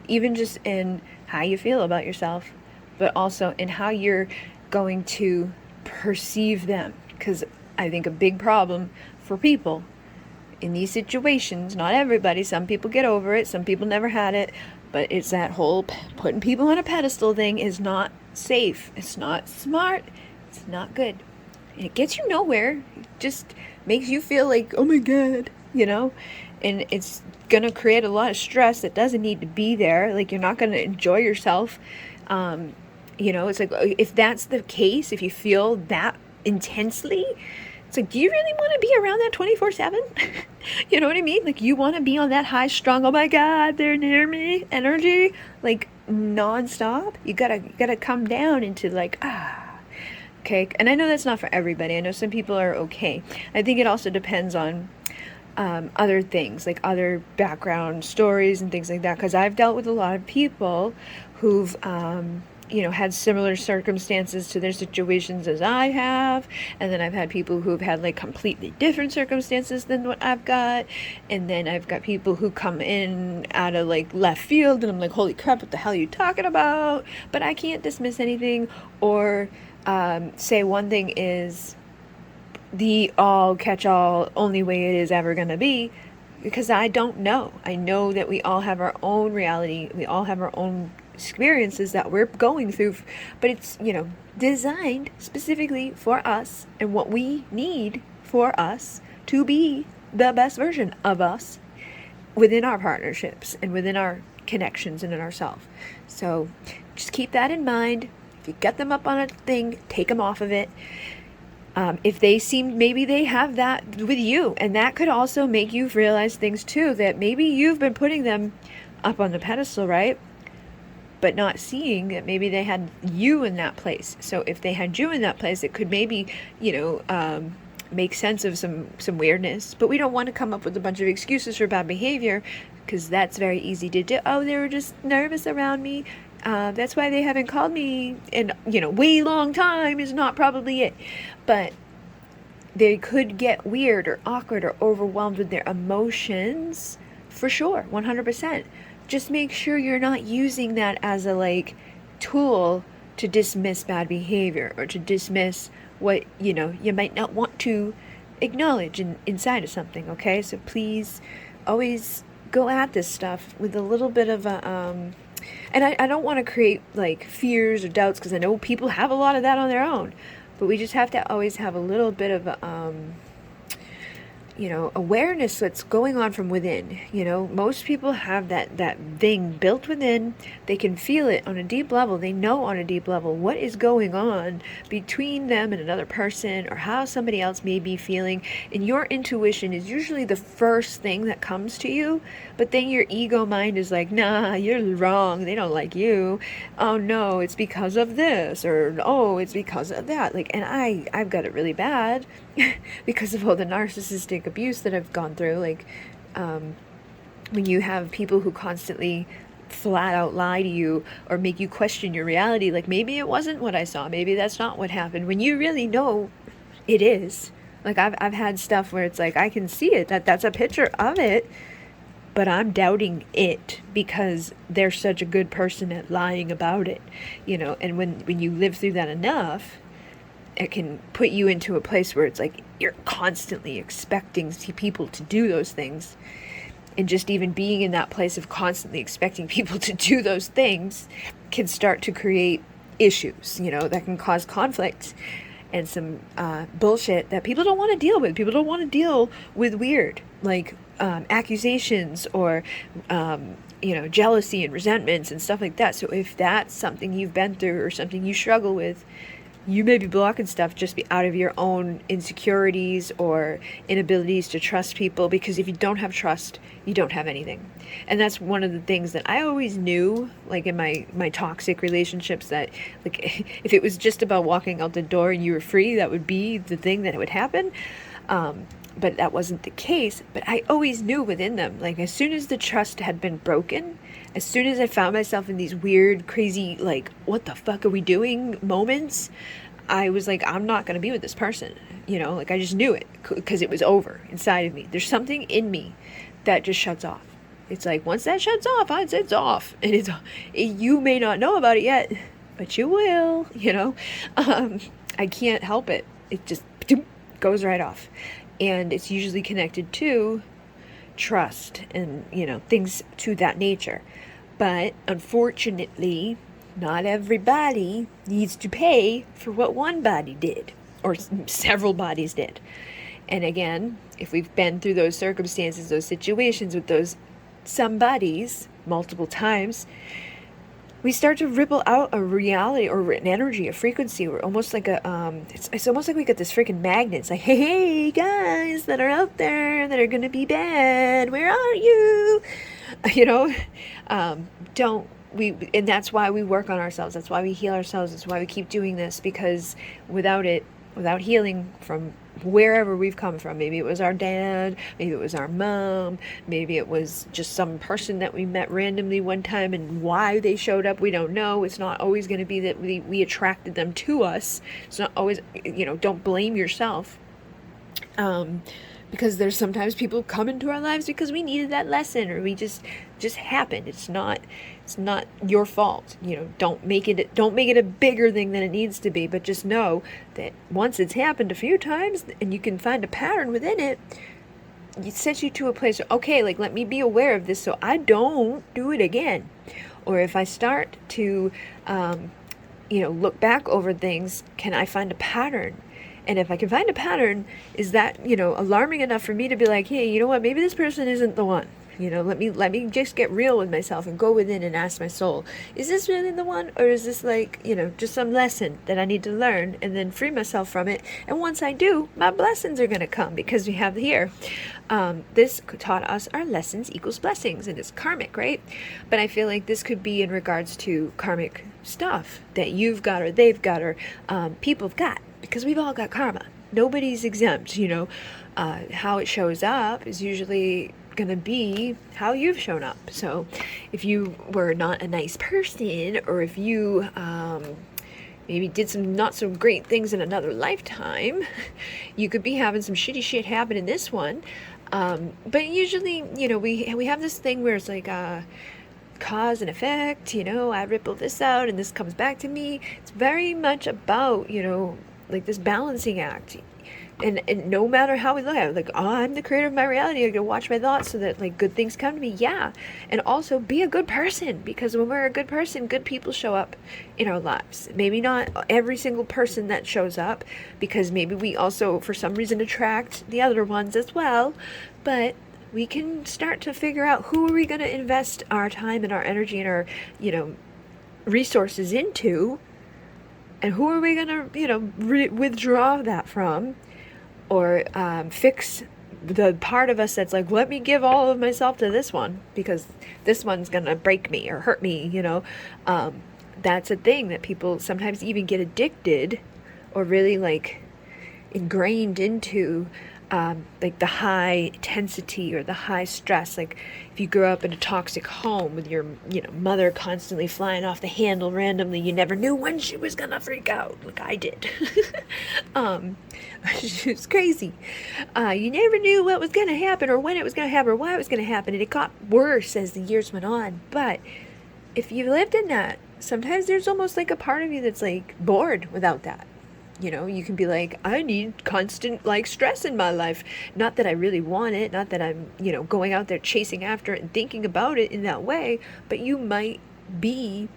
even just in how you feel about yourself, but also in how you're going to perceive them. Because I think a big problem for people in these situations, not everybody, some people get over it, some people never had it, but it's that whole putting people on a pedestal thing is not safe. It's not smart. It's not good. And it gets you nowhere. It just makes you feel like, oh my God, and it's going to create a lot of stress that doesn't need to be there. You're not going to enjoy yourself. It's like, if that's the case, if you feel that intensely, it's like, do you really want to be around that 24/7? You know what I mean? You want to be on that high strung, oh my God, they're near me energy, nonstop. You gotta come down into okay. And I know that's not for everybody. I know some people are okay. I think it also depends on other things, other background stories and things like that, because I've dealt with a lot of people who've had similar circumstances to their situations as I have, and then I've had people who've had completely different circumstances than what I've got, and then I've got people who come in out of left field, and I'm like, holy crap, what the hell are you talking about? But I can't dismiss anything, or say one thing is the all catch-all only way it is ever going to be, because I don't know. I know that we all have our own reality, we all have our own experiences that we're going through, but it's, designed specifically for us and what we need for us to be the best version of us within our partnerships and within our connections and in ourselves. So just keep that in mind. If you get them up on a thing, take them off of it. If they seem, maybe they have that with you, and that could also make you realize things too, that maybe you've been putting them up on the pedestal, right? But not seeing that maybe they had you in that place. So if they had you in that place, it could maybe, make sense of some weirdness. But we don't want to come up with a bunch of excuses for bad behavior, because that's very easy to do. Oh, they were just nervous around me. That's why they haven't called me in, way long time is not probably it. But they could get weird or awkward or overwhelmed with their emotions, for sure, 100%. Just make sure you're not using that as a tool to dismiss bad behavior or to dismiss what, you might not want to acknowledge inside of something, okay? So please always go at this stuff with a little bit of a, and I don't want to create fears or doubts, because I know people have a lot of that on their own, but we just have to always have a little bit of awareness that's going on from within. Most people have that thing built within. They can feel it on a deep level. They know on a deep level what is going on between them and another person, or how somebody else may be feeling. And your intuition is usually the first thing that comes to you, but then your ego mind is like, nah, you're wrong. They don't like you. Oh no, it's because of this, or oh, it's because of that. And I've got it really bad because of all the narcissistic abuse that I've gone through. When you have people who constantly flat out lie to you or make you question your reality, maybe it wasn't what I saw, maybe that's not what happened, when you really know it is. I've had stuff where it's I can see it, that's a picture of it, but I'm doubting it because they're such a good person at lying about it, and when you live through that enough, it can put you into a place where it's you're constantly expecting people to do those things. And just even being in that place of constantly expecting people to do those things can start to create issues, that can cause conflict and some bullshit that people don't want to deal with. People don't want to deal with weird, accusations or, jealousy and resentments and stuff like that. So if that's something you've been through or something you struggle with, you may be blocking stuff just out of your own insecurities or inabilities to trust people, because if you don't have trust, you don't have anything. And that's one of the things that I always knew, in my toxic relationships, that if it was just about walking out the door and you were free, that would be the thing that would happen. But that wasn't the case. But I always knew within them, as soon as the trust had been broken, as soon as I found myself in these weird, crazy, what the fuck are we doing moments, I was I'm not going to be with this person. I just knew it because it was over inside of me. There's something in me that just shuts off. It's once that shuts off, it's off. And you may not know about it yet, but you will, I can't help it. It just goes right off. And it's usually connected to trust and, things to that nature. But unfortunately, not everybody needs to pay for what one body did, or several bodies did. And again, if we've been through those circumstances, those situations with those somebodies multiple times, we start to ripple out a reality or an energy, a frequency. We're almost it's almost like we got this freaking magnet. It's hey guys that are out there that are gonna be bad, where are you? And that's why we work on ourselves. That's why we heal ourselves. That's why we keep doing this, because without healing from wherever we've come from, maybe it was our dad, maybe it was our mom, maybe it was just some person that we met randomly one time, and why they showed up, we don't know. It's not always going to be that we attracted them to us. It's not always, don't blame yourself. Because there's sometimes people come into our lives because we needed that lesson, or we just happened. It's not your fault. Don't make it a bigger thing than it needs to be, but just know that once it's happened a few times and you can find a pattern within it, it sets you to a place, okay, let me be aware of this so I don't do it again. Or if I start to, look back over things, can I find a pattern? And if I can find a pattern, is that, alarming enough for me to be like, hey, you know what, maybe this person isn't the one. Let me just get real with myself and go within and ask my soul, is this really the one? Or is this just some lesson that I need to learn and then free myself from it? And once I do, my blessings are going to come, because we have here, this taught us our lessons equals blessings, and it's karmic, right? But I feel like this could be in regards to karmic stuff that you've got or they've got or people have got, because we've all got karma. Nobody's exempt, how it shows up is usually going to be how you've shown up. So if you were not a nice person, or if you maybe did some not so great things in another lifetime, you could be having some shitty shit happen in this one. But usually, we have this thing where it's like cause and effect, I ripple this out and this comes back to me. It's very much about, like this balancing act. And no matter how we look at it, like, oh, I'm the creator of my reality, I gotta watch my thoughts so that like good things come to me. Yeah. And also be a good person, because when we're a good person, good people show up in our lives. Maybe not every single person that shows up, because maybe we also for some reason attract the other ones as well. But we can start to figure out, who are we going to invest our time and our energy and our, resources into, and who are we going to, withdraw that from, or fix the part of us that's like, let me give all of myself to this one, because this one's going to break me or hurt me, that's a thing that people sometimes even get addicted or really like ingrained into, like the high intensity or the high stress. Like if you grew up in a toxic home with your, mother constantly flying off the handle randomly, you never knew when she was gonna freak out, like I did. She was crazy. You never knew what was gonna happen, or when it was gonna happen, or why it was gonna happen, and it got worse as the years went on. But if you lived in that, sometimes there's almost like a part of you that's like bored without that. You can be like, I need constant like stress in my life. Not that I really want it, not that I'm, going out there chasing after it and thinking about it in that way, but you might be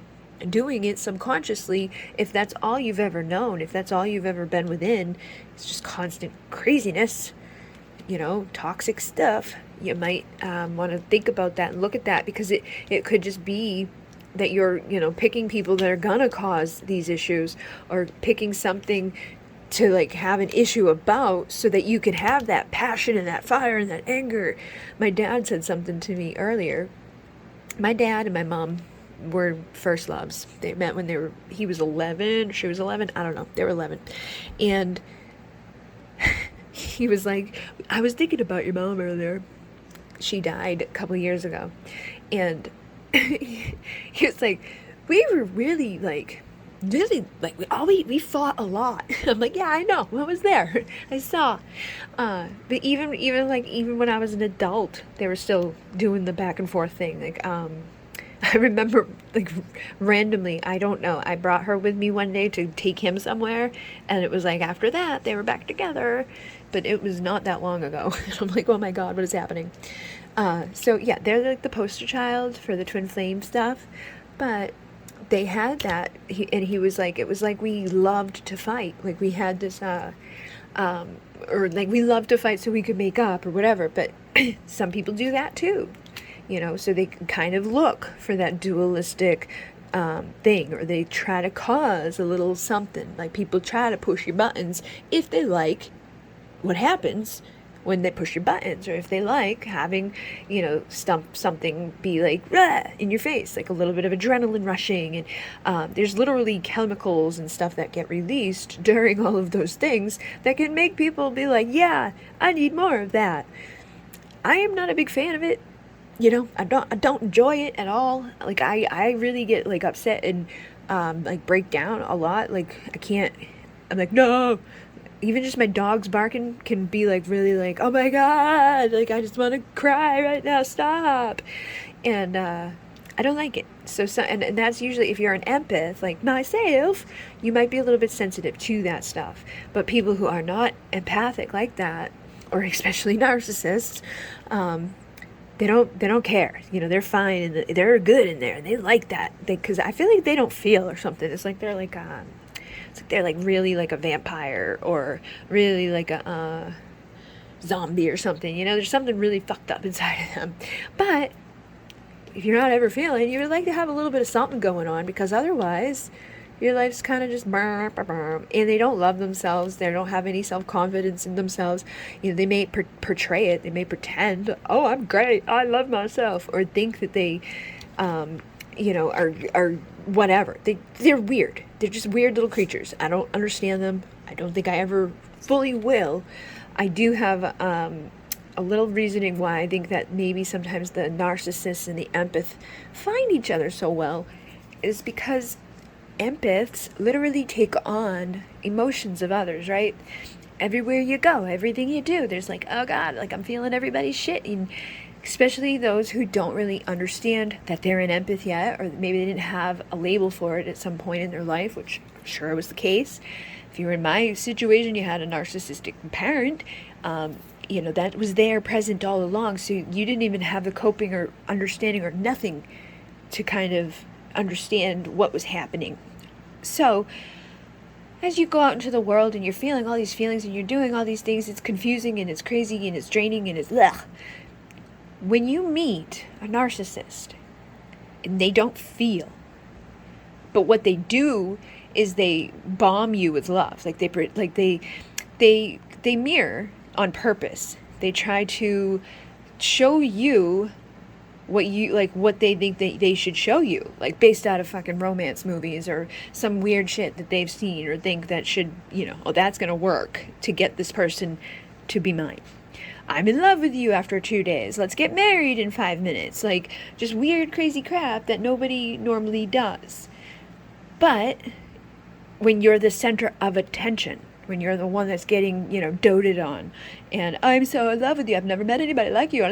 doing it subconsciously if that's all you've ever known, if that's all you've ever been within. It's just constant craziness, toxic stuff. You might want to think about that and look at that, because it could just be that you're, picking people that are gonna cause these issues, or picking something to like have an issue about so that you can have that passion and that fire and that anger. My dad said something to me earlier. My dad and my mom were first loves. They met when he was 11, she was 11, I don't know, they were 11. And he was like, I was thinking about your mom earlier. She died a couple years ago. And he was like, we were really like we fought a lot. I'm like, yeah, I know, I was there, I saw. But even when I was an adult, they were still doing the back and forth thing. Like I remember like randomly, I don't know, I brought her with me one day to take him somewhere, and it was like after that they were back together, but it was not that long ago. I'm like, oh my god, what is happening? So yeah, they're like the poster child for the twin flame stuff. But they had that, he was like, it was like we loved to fight. Like we had this, or like we loved to fight so we could make up or whatever. But some people do that too, so they kind of look for that dualistic thing, or they try to cause a little something. Like people try to push your buttons if they like what happens when they push your buttons, or if they like having, something be like rah, in your face, like a little bit of adrenaline rushing. And there's literally chemicals and stuff that get released during all of those things that can make people be like, yeah, I need more of that. I am not a big fan of it. I don't enjoy it at all. Like I really get like upset and like break down a lot. Like I'm like, no. Even just my dog's barking can be like really like, oh my god, like I just want to cry right now, stop. And I don't like it. And that's usually, if you're an empath like myself, you might be a little bit sensitive to that stuff. But people who are not empathic like that, or especially narcissists,
they don't care. They're fine and they're good in there. And they like that. Because I feel like they don't feel or something. It's like they're like really like a vampire or really like a zombie or something. There's something really fucked up inside of them. But if you're not ever feeling, you would like to have a little bit of something going on, because otherwise your life's kind of just and they don't love themselves. They don't have any self-confidence in themselves. They may portray it. They may pretend, oh, I'm great, I love myself, or think that they are whatever. They're weird. They're just weird little creatures. I don't understand them. I don't think I ever fully will. I do have a little reasoning why I think that maybe sometimes the narcissist and the empath find each other so well is because empaths literally take on emotions of others, right? Everywhere you go, everything you do, there's like, oh God, like I'm feeling everybody's shit. And especially those who don't really understand that they're an empath yet, or maybe they didn't have a label for it at some point in their life, which I'm sure was the case. If you were in my situation, you had a narcissistic parent, that was there present all along. So you didn't even have the coping or understanding or nothing to kind of understand what was happening. So as you go out into the world and you're feeling all these feelings and you're doing all these things, it's confusing and it's crazy and it's draining and it's ugh. When you meet a narcissist and they don't feel, but what they do is they bomb you with love. Like they mirror on purpose. They try to show you what they think they should show you, like based out of fucking romance movies or some weird shit that they've seen or think that should, oh, that's gonna work to get this person to be mine. I'm in love with you after 2 days. Let's get married in 5 minutes. Like, just weird, crazy crap that nobody normally does. But when you're the center of attention, when you're the one that's getting, doted on, and I'm so in love with you, I've never met anybody like you,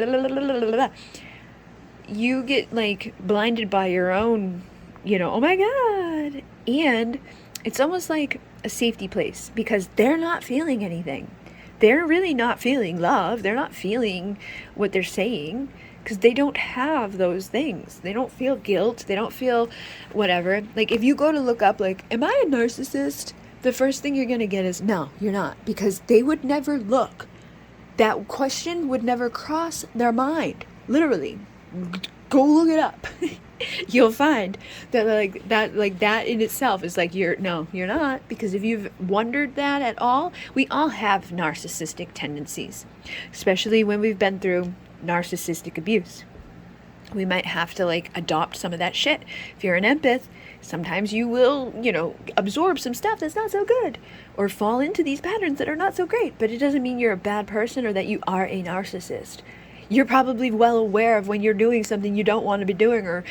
you get like blinded by your own, oh my God. And it's almost like a safety place because they're not feeling anything. They're really not feeling love. They're not feeling what they're saying because they don't have those things. They don't feel guilt. They don't feel whatever. Like if you go to look up, like, am I a narcissist? The first thing you're going to get is, no, you're not, because they would never look. That question would never cross their mind. Literally. Go look it up. You'll find that that in itself is like, no, you're not. Because if you've wondered that at all, we all have narcissistic tendencies, especially when we've been through narcissistic abuse. We might have to adopt some of that shit. If you're an empath, sometimes you will, absorb some stuff that's not so good or fall into these patterns that are not so great, but it doesn't mean you're a bad person or that you are a narcissist. You're probably well aware of when you're doing something you don't want to be doing, or,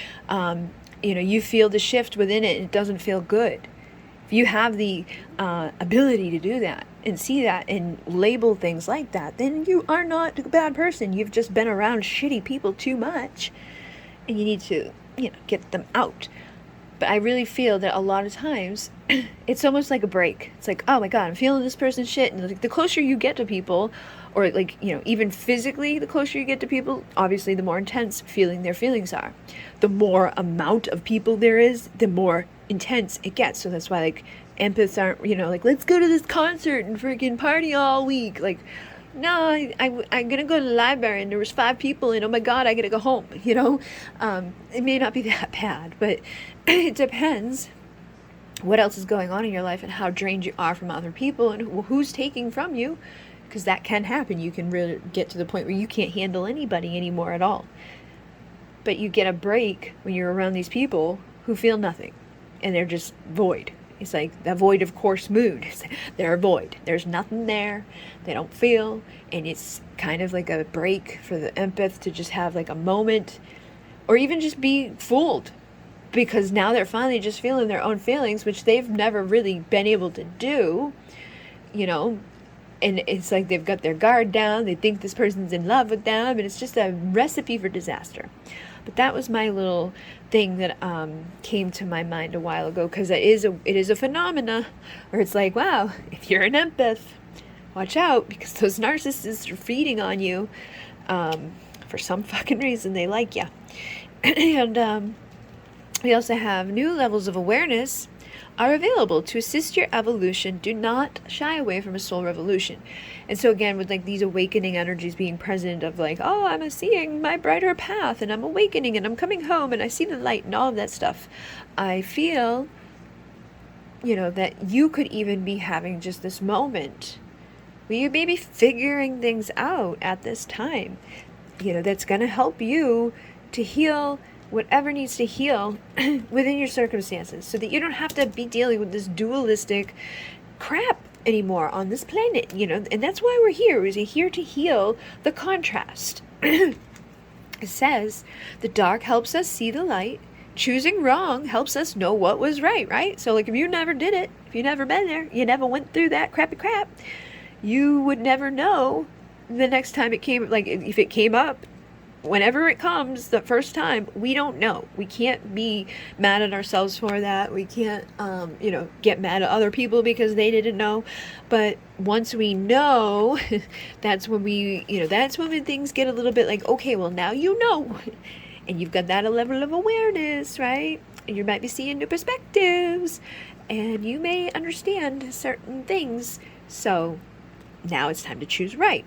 you feel the shift within it and it doesn't feel good. If you have the ability to do that and see that and label things like that, then you are not a bad person. You've just been around shitty people too much and you need to, get them out. But I really feel that a lot of times it's almost like a break. It's like, oh my God, I'm feeling this person's shit. And the closer you get to people, or even physically, the closer you get to people, obviously the more intense feeling their feelings are. The more amount of people there is, the more intense it gets. So that's why empaths aren't, let's go to this concert and freaking party all week. No, I'm gonna go to the library and there was 5 people and oh my God, I gotta go home. It may not be that bad, but it depends what else is going on in your life and how drained you are from other people and who's taking from you, because that can happen. You can really get to the point where you can't handle anybody anymore at all. But you get a break when you're around these people who feel nothing and they're just void. It's like the void of course mood. They're void. There's nothing there. They don't feel. And it's kind of like a break for the empath to just have a moment, or even just be fooled, because now they're finally just feeling their own feelings, which they've never really been able to do, and it's like they've got their guard down. They think this person's in love with them, and it's just a recipe for disaster. But that was my little thing that came to my mind a while ago, because it is a phenomena where it's like, wow, if you're an empath, watch out, because those narcissists are feeding on you for For some fucking reason, they like you. And we also have new levels of awareness are available to assist your evolution. Do not shy away from a soul revolution. And so again, with like these awakening energies being present of like, oh, I'm seeing my brighter path and I'm awakening and I'm coming home and I see the light and all of that stuff. I feel, that you could even be having just this moment where you may be figuring things out at this time, that's going to help you to heal whatever needs to heal within your circumstances, so that you don't have to be dealing with this dualistic crap anymore on this planet, and that's why we're here. We're here to heal the contrast. It says the dark helps us see the light. Choosing wrong helps us know what was right? So like if you never did it, if you never been there, you never went through that crappy crap, you would never know the next time it came, like if it came up, whenever it comes the first time, we don't know. We can't be mad at ourselves for that. We can't, get mad at other people because they didn't know. But once we know, that's when that's when things get a little bit like, okay, well now you know. And you've got that level of awareness, right? And you might be seeing new perspectives. And you may understand certain things. So now it's time to choose right.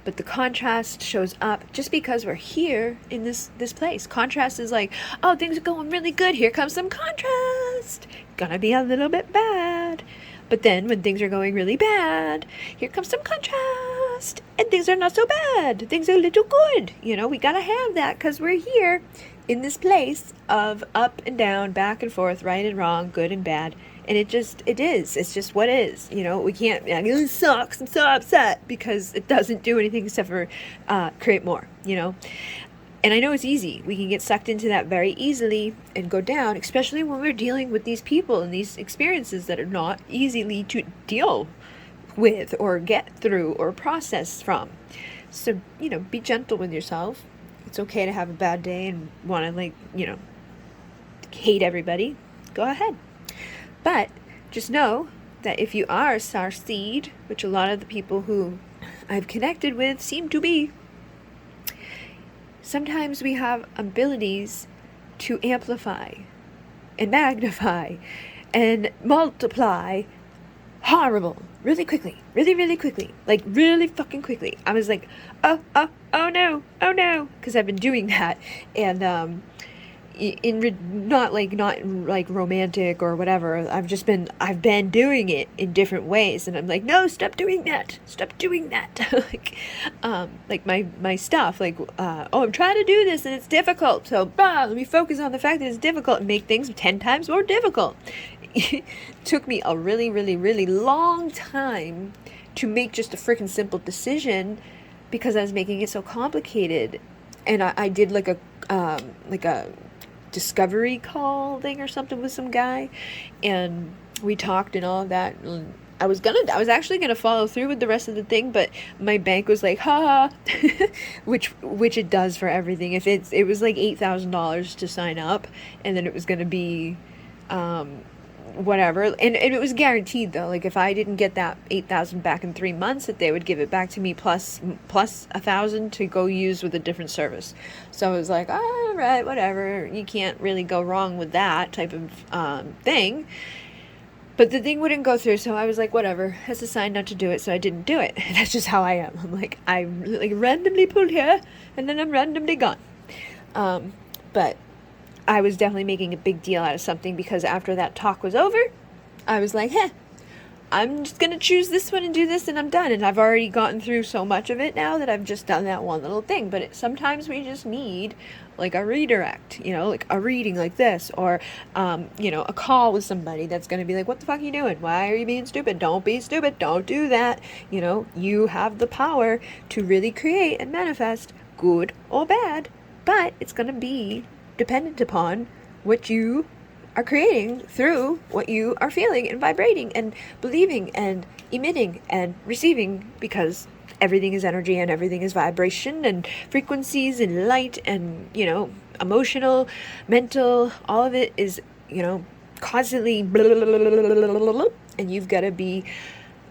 But the contrast shows up just because we're here in this place. Contrast is like, oh, things are going really good. Here comes some contrast. Gonna be a little bit bad. But then when things are going really bad, here comes some contrast. And things are not so bad. Things are a little good. We gotta have that because we're here in this place of up and down, back and forth, right and wrong, good and bad. And it's just what is, we can't, it sucks, I'm so upset, because it doesn't do anything except for create more, And I know it's easy. We can get sucked into that very easily and go down, especially when we're dealing with these people and these experiences that are not easily to deal with or get through or process from. So, be gentle with yourself. It's okay to have a bad day and want to hate everybody. Go ahead. But just know that if you are a star seed, which a lot of the people who I've connected with seem to be, sometimes we have abilities to amplify and magnify and multiply horrible really quickly, really quickly, like really fucking quickly. I was like, oh no, because I've been doing that. And not romantic or whatever. I've been doing it in different ways, and I'm like, no, stop doing that. like my stuff, I'm trying to do this and it's difficult. So let me focus on the fact that it's difficult and make things 10 times more difficult. It took me a really, really, really long time to make just a freaking simple decision because I was making it so complicated. And I did like a discovery call thing or something with some guy, and we talked and all of that. And I was actually gonna follow through with the rest of the thing, but my bank was like, ha, which it does for everything. It was like $8,000 to sign up, and then it was gonna be whatever, and it was guaranteed though. Like if I didn't get that 8,000 back in 3 months, that they would give it back to me plus 1,000 to go use with a different service. So I was like, all right, whatever. You can't really go wrong with that type of thing. But the thing wouldn't go through, so I was like, whatever. That's a sign not to do it, so I didn't do it. That's just how I am. I'm like, I randomly pulled here, and then I'm randomly gone. But I was definitely making a big deal out of something, because after that talk was over, I was like, I'm just going to choose this one and do this, and I'm done. And I've already gotten through so much of it now that I've just done that one little thing. But sometimes we just need like a redirect, like a reading like this, or, a call with somebody that's going to be like, what the fuck are you doing? Why are you being stupid? Don't be stupid. Don't do that. You have the power to really create and manifest, good or bad, but it's going to be dependent upon what you are creating through what you are feeling and vibrating and believing and emitting and receiving, because everything is energy and everything is vibration and frequencies and light and, emotional, mental, all of it is, constantly blah, blah, blah, blah, blah, blah, and you've got to be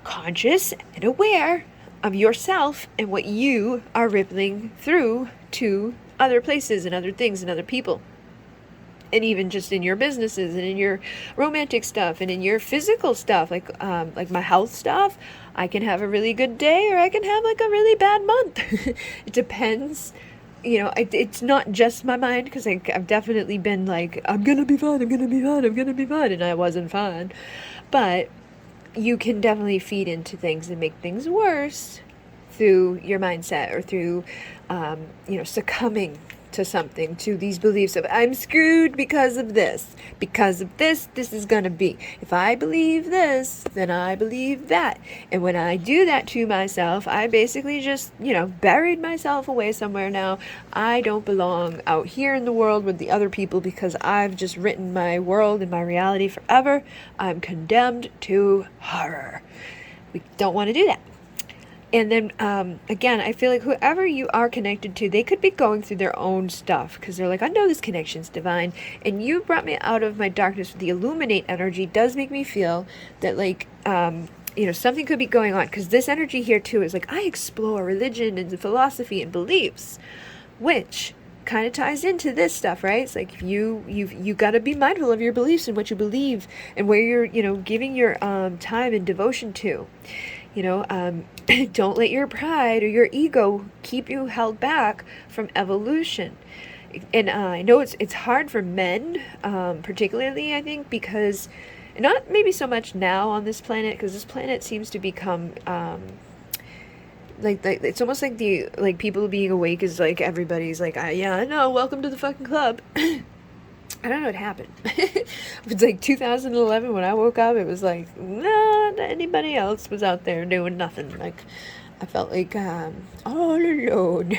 conscious and aware of yourself and what you are rippling through to other places and other things and other people. And even just in your businesses and in your romantic stuff and in your physical stuff, like my health stuff, I can have a really good day or I can have like a really bad month. It depends. It's not just my mind, because I've definitely been like, I'm gonna be fine, I'm gonna be fine, I'm gonna be fine, and I wasn't fine. But you can definitely feed into things and make things worse through your mindset or through, succumbing to something, to these beliefs of I'm screwed because of this. Because of this is gonna be. If I believe this, then I believe that. And when I do that to myself, I basically just, buried myself away somewhere now. I don't belong out here in the world with the other people because I've just written my world and my reality forever. I'm condemned to horror. We don't want to do that. And then, again, I feel like whoever you are connected to, they could be going through their own stuff because they're like, I know this connection's divine. And you brought me out of my darkness with the illuminate energy does make me feel that, like, something could be going on. Because this energy here, too, is like, I explore religion and philosophy and beliefs, which kind of ties into this stuff, right? It's like you got to be mindful of your beliefs and what you believe and where you're, giving your time and devotion to. Don't let your pride or your ego keep you held back from evolution. And I know it's hard for men, particularly, I think, because not maybe so much now on this planet, because this planet seems to become like it's almost like people being awake is like everybody's like, yeah, I know, welcome to the fucking club. I don't know what happened. It's like 2011 when I woke up. It was like, not anybody else was out there doing nothing. Like, I felt like all alone.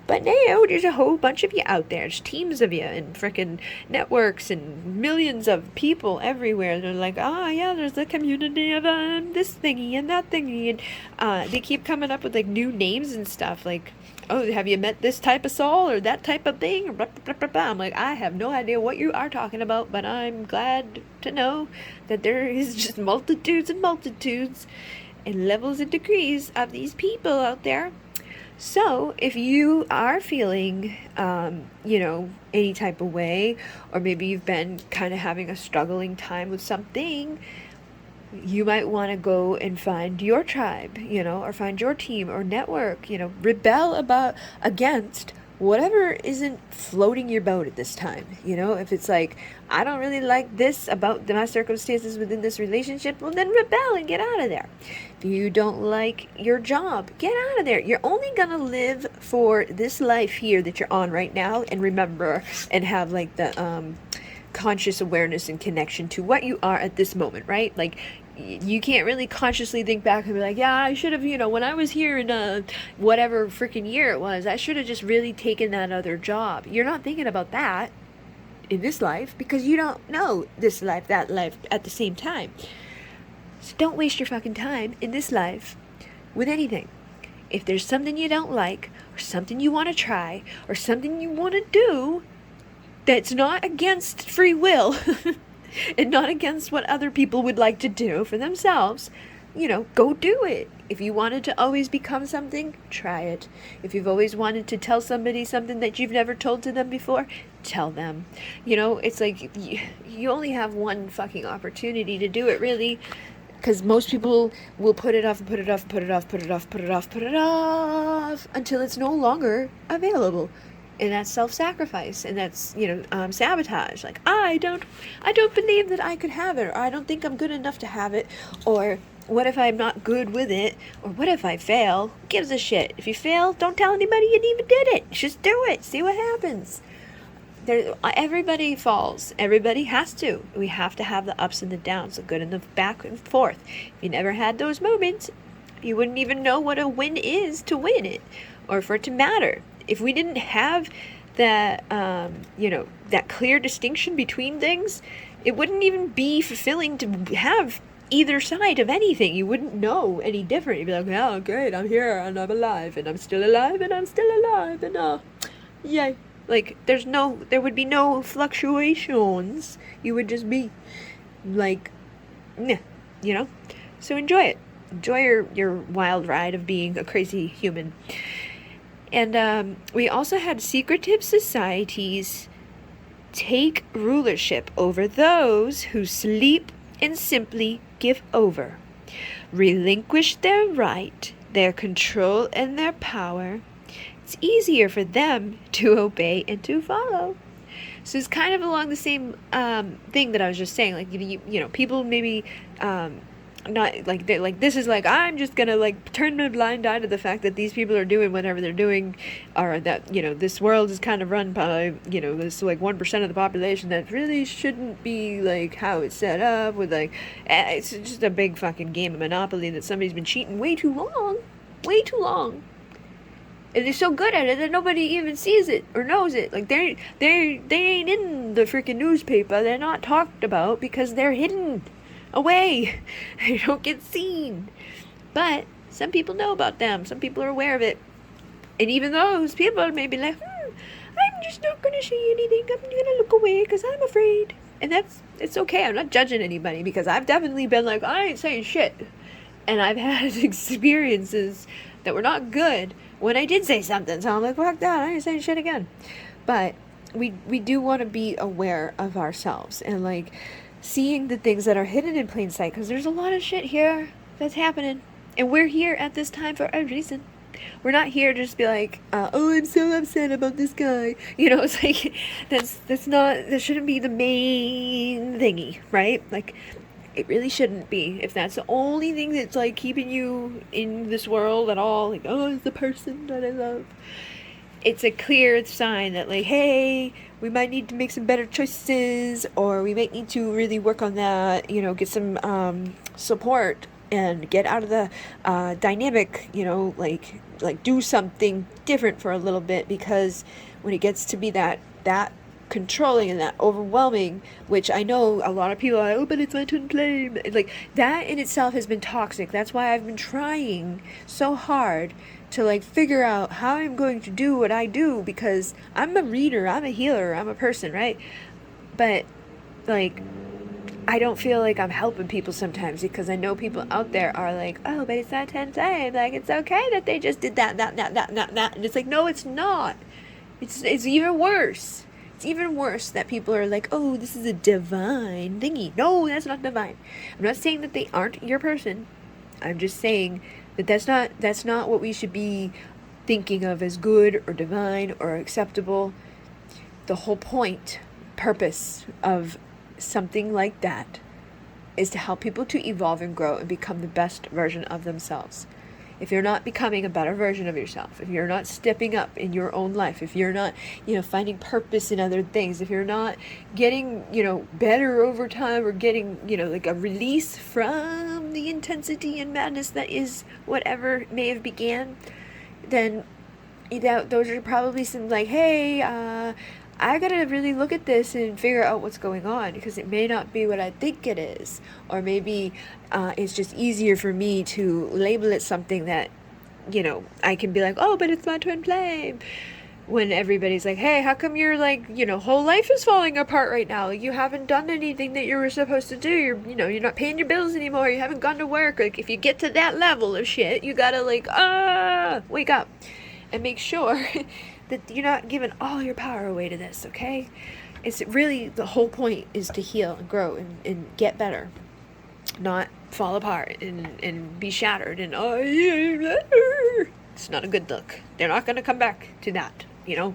But now there's a whole bunch of you out there. There's teams of you and freaking networks and millions of people everywhere. They're like, yeah, there's a community of this thingy and that thingy. And they keep coming up with like new names and stuff. Like, oh, have you met this type of soul or that type of thing? Blah, blah, blah, blah. I'm like, I have no idea what you are talking about, but I'm glad to know that there is just multitudes and multitudes and levels and degrees of these people out there. So if you are feeling, any type of way, or maybe you've been kind of having a struggling time with something, you might want to go and find your tribe, or find your team or network, rebel against whatever isn't floating your boat at this time. If it's like, I don't really like this about my circumstances within this relationship, well, then rebel and get out of there. If you don't like your job, get out of there. You're only going to live for this life here that you're on right now, and remember and have like the conscious awareness and connection to what you are at this moment, right? Like, you can't really consciously think back and be like, yeah, I should have, when I was here in whatever freaking year it was, I should have just really taken that other job. You're not thinking about that in this life because you don't know this life, that life at the same time. So don't waste your fucking time in this life with anything. If there's something you don't like, or something you want to try, or something you want to do that's not against free will and not against what other people would like to do for themselves, go do it. If you wanted to always become something, try it. If you've always wanted to tell somebody something that you've never told to them before, tell them. It's like you only have one fucking opportunity to do it, really. Because most people will put it off and put it off and put it off, put it off, put it off, put it off until it's no longer available. And that's self-sacrifice, and that's, sabotage. Like, I don't believe that I could have it, or I don't think I'm good enough to have it, or what if I'm not good with it, or what if I fail? Who gives a shit? If you fail, don't tell anybody you even did it. Just do it. See what happens. Everybody falls. Everybody has to. We have to have the ups and the downs, the good and the back and forth. If you never had those moments, you wouldn't even know what a win is to win it, or for it to matter. If we didn't have that, that clear distinction between things, it wouldn't even be fulfilling to have either side of anything. You wouldn't know any different. You'd be like, oh, great, I'm here, and I'm alive, and I'm still alive, and I'm still alive, and yay. Like, there would be no fluctuations. You would just be, like, meh, So enjoy it. Enjoy your wild ride of being a crazy human. And we also had secretive societies take rulership over those who sleep and simply give over, relinquish their right, their control, and their power. It's easier for them to obey and to follow. So it's kind of along the same thing that I was just saying. Like, you know, people maybe not like they like this is like I'm just gonna like turn a blind eye to the fact that these people are doing whatever they're doing, or that, you know, this world is kind of run by, you know, this like 1% of the population that really shouldn't be like how it's set up with like it's just a big fucking game of Monopoly that somebody's been cheating way too long. And they're so good at it that nobody even sees it or knows it. Like they ain't in the freaking newspaper. They're not talked about because they're hidden away. They don't get seen. But some people know about them. Some people are aware of it. And even those people may be like, I'm just not going to say anything. I'm going to look away because I'm afraid. And it's okay. I'm not judging anybody because I've definitely been like, I ain't saying shit. And I've had experiences that were not good when I did say something. So I'm like, fuck that, I ain't saying shit again. But we do want to be aware of ourselves and like seeing the things that are hidden in plain sight, because there's a lot of shit here that's happening. And we're here at this time for a reason. We're not here to just be like, oh, I'm so upset about this guy. You know, it's like, that shouldn't be the main thingy, right? Like, it really shouldn't be. If that's the only thing that's like keeping you in this world at all, like, oh, it's the person that I love, it's a clear sign that like, hey, we might need to make some better choices, or we might need to really work on that, you know, get some support and get out of the dynamic, you know, like do something different for a little bit, because when it gets to be that controlling and that overwhelming, which I know a lot of people are, oh, but it's my twin flame, like that in itself has been toxic. That's why I've been trying so hard to like figure out how I'm going to do what I do, because I'm a reader, I'm a healer, I'm a person, right? But like, I don't feel like I'm helping people sometimes, because I know people out there are like, oh, but it's not 10 times, like it's okay that they just did that, and it's like, no, it's not. It's even worse. It's even worse that people are like, oh, this is a divine thingy. No, that's not divine. I'm not saying that they aren't your person. I'm just saying that that's not what we should be thinking of as good or divine or acceptable. The whole purpose of something like that is to help people to evolve and grow and become the best version of themselves. If you're not becoming a better version of yourself, if you're not stepping up in your own life, if you're not, you know, finding purpose in other things, if you're not getting, you know, better over time, or getting, you know, like a release from the intensity and madness that is whatever may have began, then those are probably some like, hey, I gotta really look at this and figure out what's going on, because it may not be what I think it is. Or maybe it's just easier for me to label it something that, you know, I can be like, oh, but it's my twin flame. When everybody's like, hey, how come your, like, you know, whole life is falling apart right now? Like, you haven't done anything that you were supposed to do. You're not paying your bills anymore. You haven't gone to work. Like, if you get to that level of shit, you gotta, like, wake up and make sure that you're not giving all your power away to this, okay? It's really, the whole point is to heal and grow and get better, not fall apart and be shattered and, oh, it's not a good look. They're not going to come back to that, you know?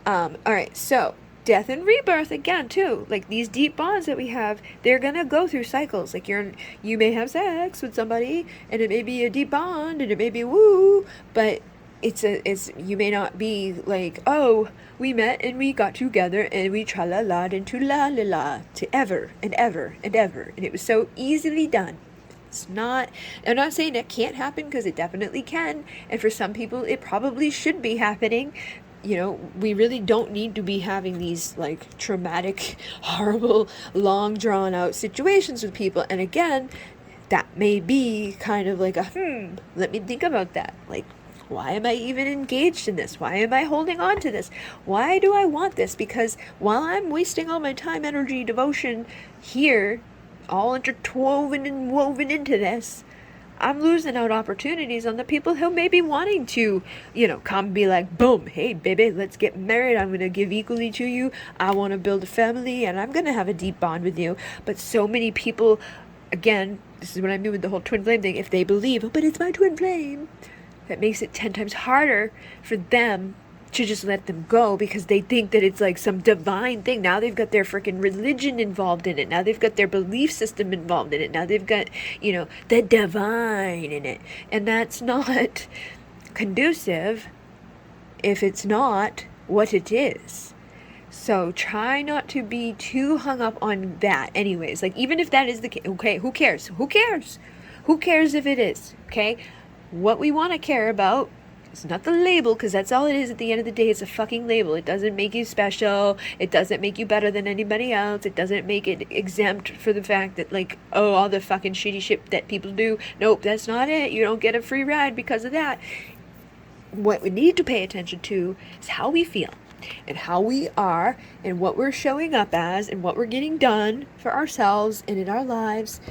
All right, so death and rebirth again too. Like these deep bonds that we have, they're gonna go through cycles. Like you may have sex with somebody and it may be a deep bond and it may be woo, but it's you may not be like, oh, we met and we got together and we tra-la-la'd into la-la-la to ever and ever and ever, and it was so easily done. It's not, I'm not saying it can't happen, because it definitely can, and for some people it probably should be happening. You know, we really don't need to be having these like traumatic, horrible, long drawn out situations with people. And again, that may be kind of like a let me think about that. Like, why am I even engaged in this? Why am I holding on to this? Why do I want this? Because while I'm wasting all my time, energy, devotion here, all interwoven and woven into this, I'm losing out opportunities on the people who may be wanting to, come and be like, boom, hey, baby, let's get married. I'm going to give equally to you. I want to build a family and I'm going to have a deep bond with you. But so many people, again, this is what I mean with the whole twin flame thing. If they believe, oh, but it's my twin flame, that makes it 10 times harder for them to just let them go, because they think that it's like some divine thing. Now they've got their freaking religion involved in it. Now they've got their belief system involved in it. Now they've got, the divine in it. And that's not conducive if it's not what it is. So try not to be too hung up on that anyways. Like, even if that is the case, okay, who cares? Who cares? Who cares if it is? Okay? What we want to care about, it's not the label, because that's all it is at the end of the day. It's a fucking label. It doesn't make you special. It doesn't make you better than anybody else. It doesn't make it exempt for the fact that, like, oh, all the fucking shitty shit that people do. Nope, that's not it. You don't get a free ride because of that. What we need to pay attention to is how we feel and how we are and what we're showing up as and what we're getting done for ourselves and in our lives,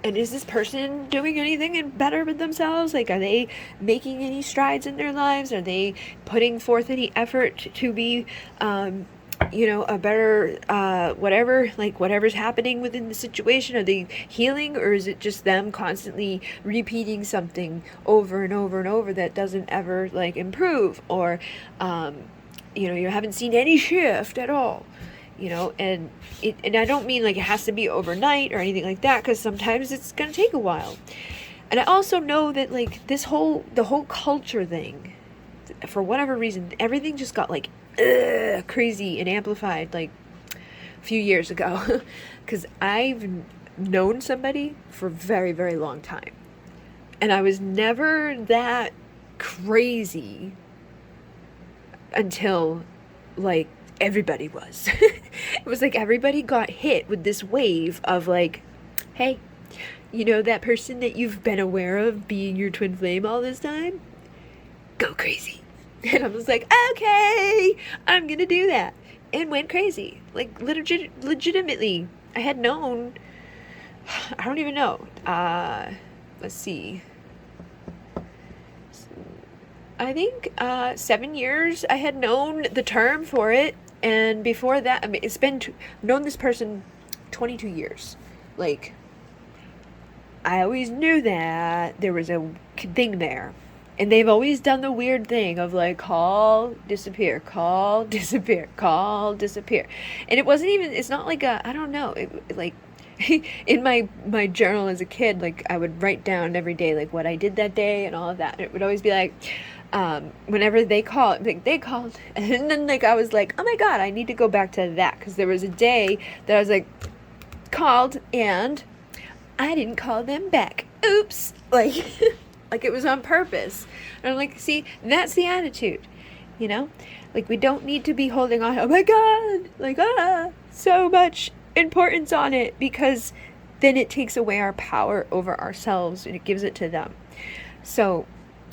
And is this person doing anything better with themselves? Like, are they making any strides in their lives? Are they putting forth any effort to be, a better, whatever's happening within the situation? Are they healing, or is it just them constantly repeating something over and over and over that doesn't ever, like, improve? Or, you haven't seen any shift at all. And I don't mean like it has to be overnight or anything like that, because sometimes it's going to take a while. And I also know that, like, the whole culture thing, for whatever reason, everything just got like crazy and amplified like a few years ago, because I've known somebody for a very, very long time, and I was never that crazy until, like, everybody was. It was like everybody got hit with this wave of, like, hey, that person that you've been aware of being your twin flame all this time? Go crazy. And I was like, okay, I'm gonna do that. And went crazy. Like, legitimately. I had known, I don't even know. Let's see. I think 7 years I had known the term for it. And before that, I mean, it's been known this person 22 years. Like, I always knew that there was a thing there. And they've always done the weird thing of, like, call, disappear, call, disappear, call, disappear. And it wasn't even, it's not like I don't know, like, in my journal as a kid, like, I would write down every day, like, what I did that day and all of that. And it would always be like, whenever they called, like, they called, and then, like, I was like, oh my god, I need to go back to that, because there was a day that I was like, called, and I didn't call them back. Oops. Like, like it was on purpose. And I'm like, see, that's the attitude, like, we don't need to be holding on, oh my god, like, so much importance on it, because then it takes away our power over ourselves and it gives it to them. So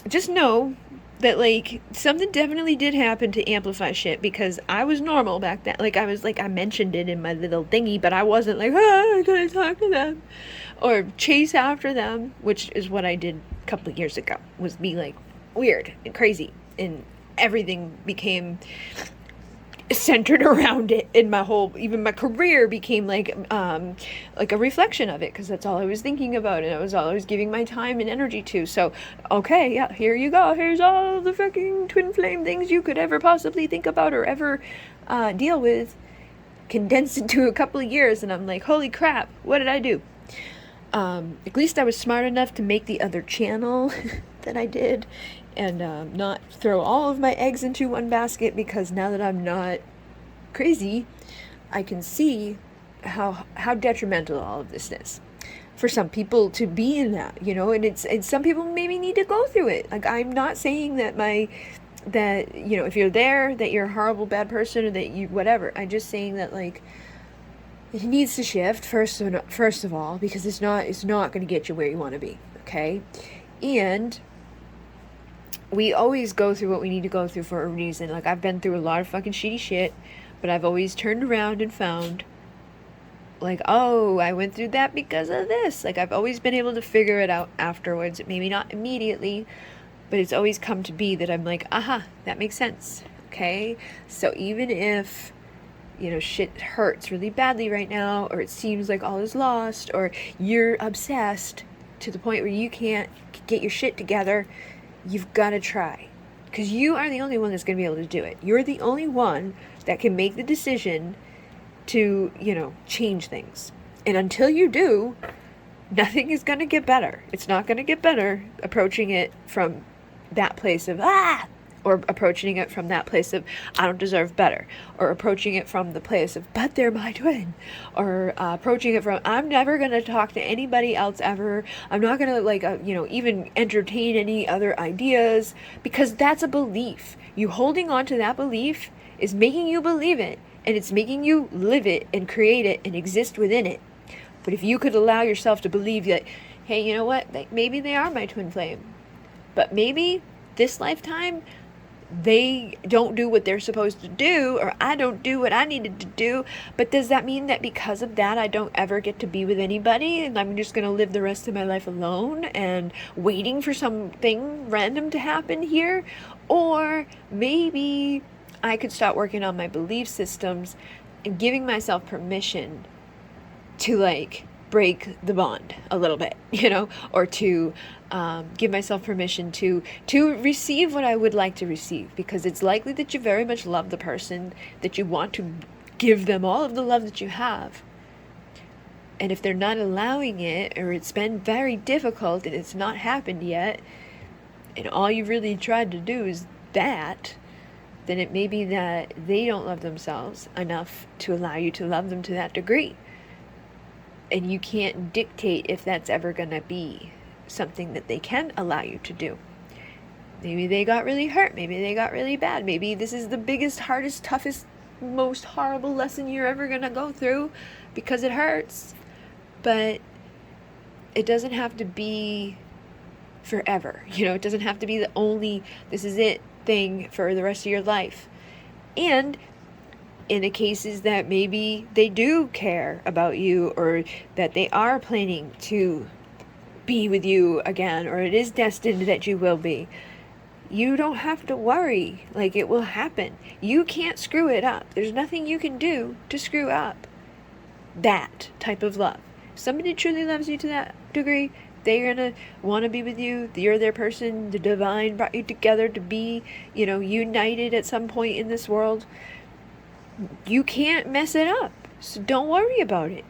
just know that, like, something definitely did happen to amplify shit, because I was normal back then. Like, I was, like, I mentioned it in my little thingy, but I wasn't like, I gotta talk to them or chase after them, which is what I did a couple of years ago, was be, like, weird and crazy, and everything became centered around it, and even my career became like a reflection of it, because that's all I was thinking about, and I was always giving my time and energy to. So, okay, yeah, here you go, here's all the fucking twin flame things you could ever possibly think about or ever deal with, condensed into a couple of years. And I'm like, holy crap, what did I do? At least I was smart enough to make the other channel that I did, and not throw all of my eggs into one basket, because now that I'm not crazy, I can see how detrimental all of this is for some people to be in that, and it's some people maybe need to go through it. Like, I'm not saying that if you're there, that you're a horrible bad person, or that you whatever. I'm just saying that, like, it needs to shift first of all, because it's not going to get you where you want to be, okay? And we always go through what we need to go through for a reason. Like, I've been through a lot of fucking shitty shit, but I've always turned around and found, like, oh, I went through that because of this. Like, I've always been able to figure it out afterwards. Maybe not immediately, but it's always come to be that I'm like, aha, that makes sense. Okay? So even if, shit hurts really badly right now, or it seems like all is lost, or you're obsessed to the point where you can't get your shit together, you've got to try. Because you are the only one that's going to be able to do it. You're the only one that can make the decision to, change things. And until you do, nothing is going to get better. It's not going to get better approaching it from that place of, or approaching it from that place of, I don't deserve better, or approaching it from the place of, but they're my twin, or approaching it from, I'm never going to talk to anybody else ever, I'm not going to even entertain any other ideas, because that's a belief. You holding on to that belief is making you believe it, and it's making you live it and create it and exist within it. But if you could allow yourself to believe that, hey, you know what, maybe they are my twin flame, but maybe this lifetime they don't do what they're supposed to do, or I don't do what I needed to do, but does that mean that because of that I don't ever get to be with anybody and I'm just going to live the rest of my life alone and waiting for something random to happen here? Or maybe I could start working on my belief systems and giving myself permission to break the bond a little bit, or to give myself permission to receive what I would like to receive, because it's likely that you very much love the person, that you want to give them all of the love that you have. And if they're not allowing it, or it's been very difficult and it's not happened yet, and all you really tried to do is that, then it may be that they don't love themselves enough to allow you to love them to that degree. And you can't dictate if that's ever going to be something that they can allow you to do. Maybe they got really hurt. Maybe they got really bad. Maybe this is the biggest, hardest, toughest, most horrible lesson you're ever going to go through because it hurts. But it doesn't have to be forever. It doesn't have to be the only, this is it thing for the rest of your life. And in the cases that maybe they do care about you, or that they are planning to be with you again, or it is destined that you will be, you don't have to worry. It will happen. You can't screw it up. There's nothing you can do to screw up that type of love. If somebody truly loves you to that degree, they're going to want to be with you. You're their person. The divine brought you together to be, united at some point in this world. You can't mess it up. So don't worry about it.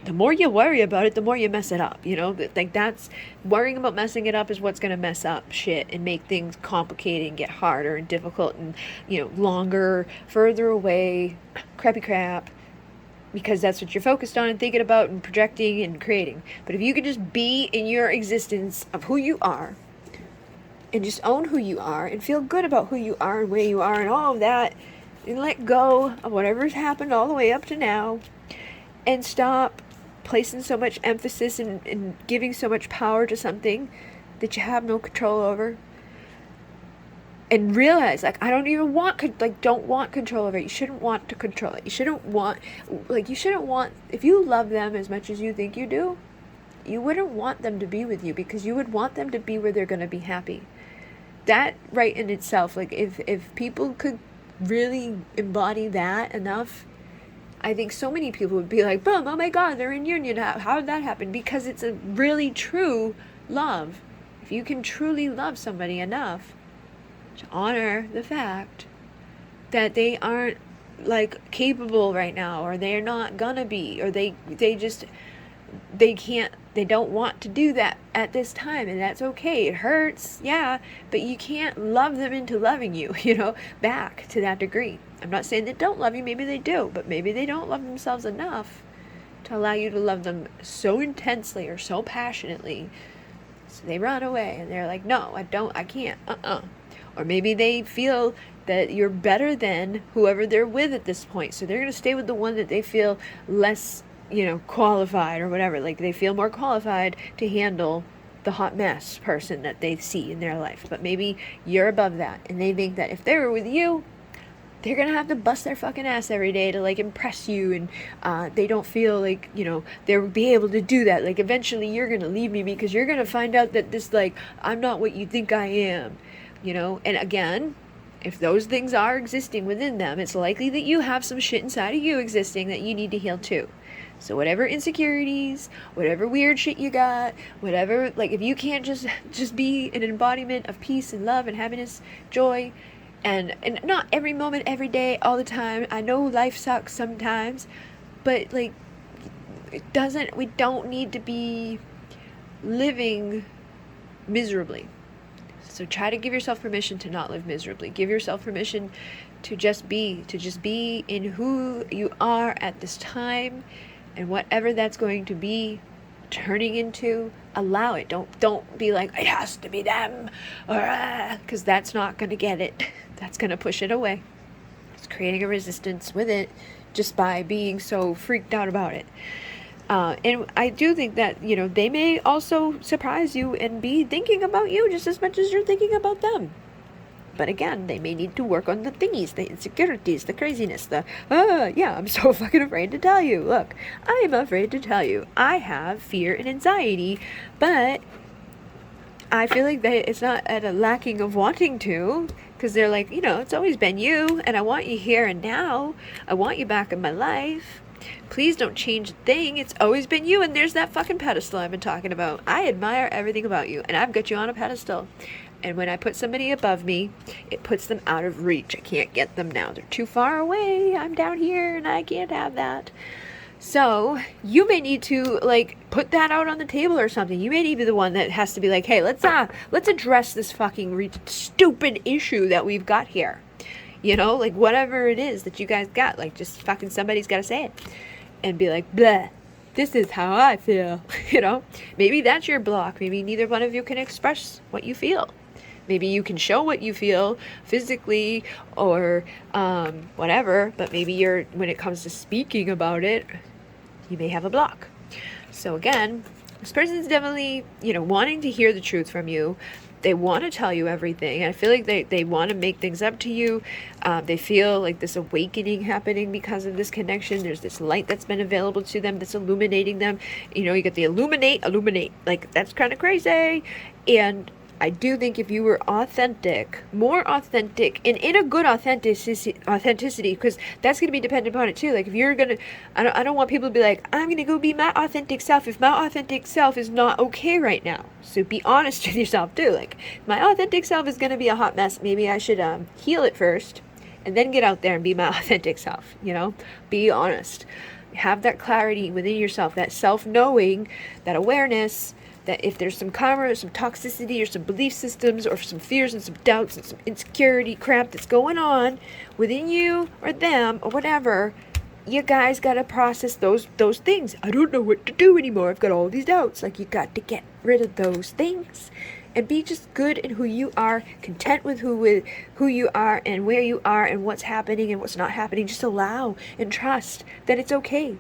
The more you worry about it, the more you mess it up. That's worrying about messing it up is what's going to mess up shit and make things complicated and get harder and difficult and, longer, further away, crappy crap, because that's what you're focused on and thinking about and projecting and creating. But if you could just be in your existence of who you are and just own who you are and feel good about who you are and where you are and all of that, and let go of whatever's happened all the way up to now, and stop placing so much emphasis and giving so much power to something that you have no control over, and realize I don't even don't want control over it. You shouldn't want to control it. You shouldn't want if you love them as much as you think you do, you wouldn't want them to be with you, because you would want them to be where they're going to be happy. That right in itself, if people could really embody that enough, I think so many people would be like, boom, oh my God, they're in union. How did that happen? Because it's a really true love. If you can truly love somebody enough to honor the fact that they aren't capable right now, or they're not gonna be, or they can't, they don't want to do that at this time, and that's okay. It hurts, yeah, but you can't love them into loving you, back to that degree. I'm not saying they don't love you, maybe they do, but maybe they don't love themselves enough to allow you to love them so intensely or so passionately, so they run away and they're like, no, I can't, Or maybe they feel that you're better than whoever they're with at this point, so they're going to stay with the one that they feel less qualified or whatever. They feel more qualified to handle the hot mess person that they see in their life. But maybe you're above that, and they think that if they were with you, they're gonna have to bust their fucking ass every day to like impress you, and they don't feel like, you know, they'll be able to do that. Like eventually you're gonna leave me because you're gonna find out that this, like, I'm not what you think I am, you know. And again, if those things are existing within them, it's likely that you have some shit inside of you existing that you need to heal too. So whatever insecurities, whatever weird shit you got, whatever, like, if you can't just be an embodiment of peace and love and happiness, joy, and not every moment, every day, all the time. I know life sucks sometimes, but like, we don't need to be living miserably. So try to give yourself permission to not live miserably. Give yourself permission to just be in who you are at this time, and whatever that's going to be turning into, allow it. Don't be like, it has to be them, because that's not going to get it. That's going to push it away. It's creating a resistance with it just by being so freaked out about it. And I do think that, you know, they may also surprise you and be thinking about you just as much as you're thinking about them. But again, they may need to work on the thingies, the insecurities, the craziness, yeah, I'm so fucking afraid to tell you. Look, I am afraid to tell you. I have fear and anxiety, but I feel like it's not at a lacking of wanting to, because they're like, you know, it's always been you, and I want you here and now. I want you back in my life. Please don't change a thing. It's always been you. And there's that fucking pedestal I've been talking about. I admire everything about you, and I've got you on a pedestal. And when I put somebody above me, it puts them out of reach. I can't get them now. They're too far away. I'm down here, and I can't have that. So you may need to, like, put that out on the table or something. You may need to be the one that has to be like, hey, let's address this fucking stupid issue that we've got here. You know, like, whatever it is that you guys got, like, just fucking somebody's got to say it and be like, bleh, this is how I feel. You know, maybe that's your block. Maybe neither one of you can express what you feel. Maybe you can show what you feel physically or whatever, but maybe when it comes to speaking about it, you may have a block. So again, this person's definitely, you know, wanting to hear the truth from you. They want to tell you everything. I feel like they want to make things up to you. They feel like this awakening happening because of this connection. There's this light that's been available to them that's illuminating them. You know, you get the illuminate. Like, that's kind of crazy. And I do think if you were authentic, more authentic, and in a good authenticity, because that's going to be dependent upon it too. Like, if you're going to, I don't want people to be like, I'm going to go be my authentic self if my authentic self is not okay right now. So be honest with yourself too. Like, my authentic self is going to be a hot mess. Maybe I should heal it first and then get out there and be my authentic self, you know? Be honest. Have that clarity within yourself, that self-knowing, that awareness, that if there's some karma or some toxicity or some belief systems or some fears and some doubts and some insecurity crap that's going on within you or them or whatever, you guys got to process those things. I don't know what to do anymore. I've got all these doubts. Like, you got to get rid of those things and be just good in who you are, content with who you are and where you are and what's happening and what's not happening. Just allow and trust that it's okay.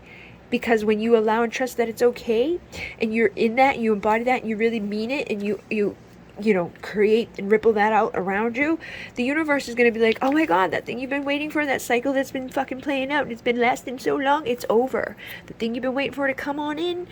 Because when you allow and trust that it's okay, and you're in that, you embody that, and you really mean it, and you know, create and ripple that out around you, the universe is going to be like, oh my God, that thing you've been waiting for, that cycle that's been fucking playing out, and it's been lasting so long, it's over. The thing you've been waiting for to come on in,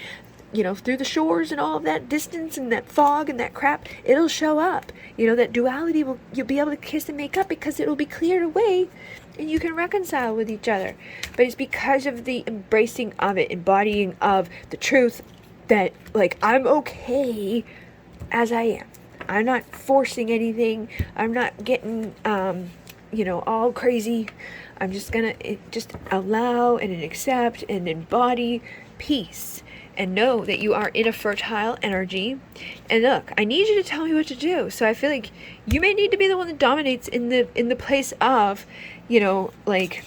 you know, through the shores and all of that distance and that fog and that crap, it'll show up. You know, that duality, you'll be able to kiss and make up because it'll be cleared away. And you can reconcile with each other. But it's because of the embracing of it, embodying of the truth that, like, I'm okay as I am. I'm not forcing anything. I'm not getting, you know, all crazy. I'm just gonna just allow and accept and embody peace. And know that you are in a fertile energy. And look, I need you to tell me what to do. So I feel like you may need to be the one that dominates in the place of, you know, like,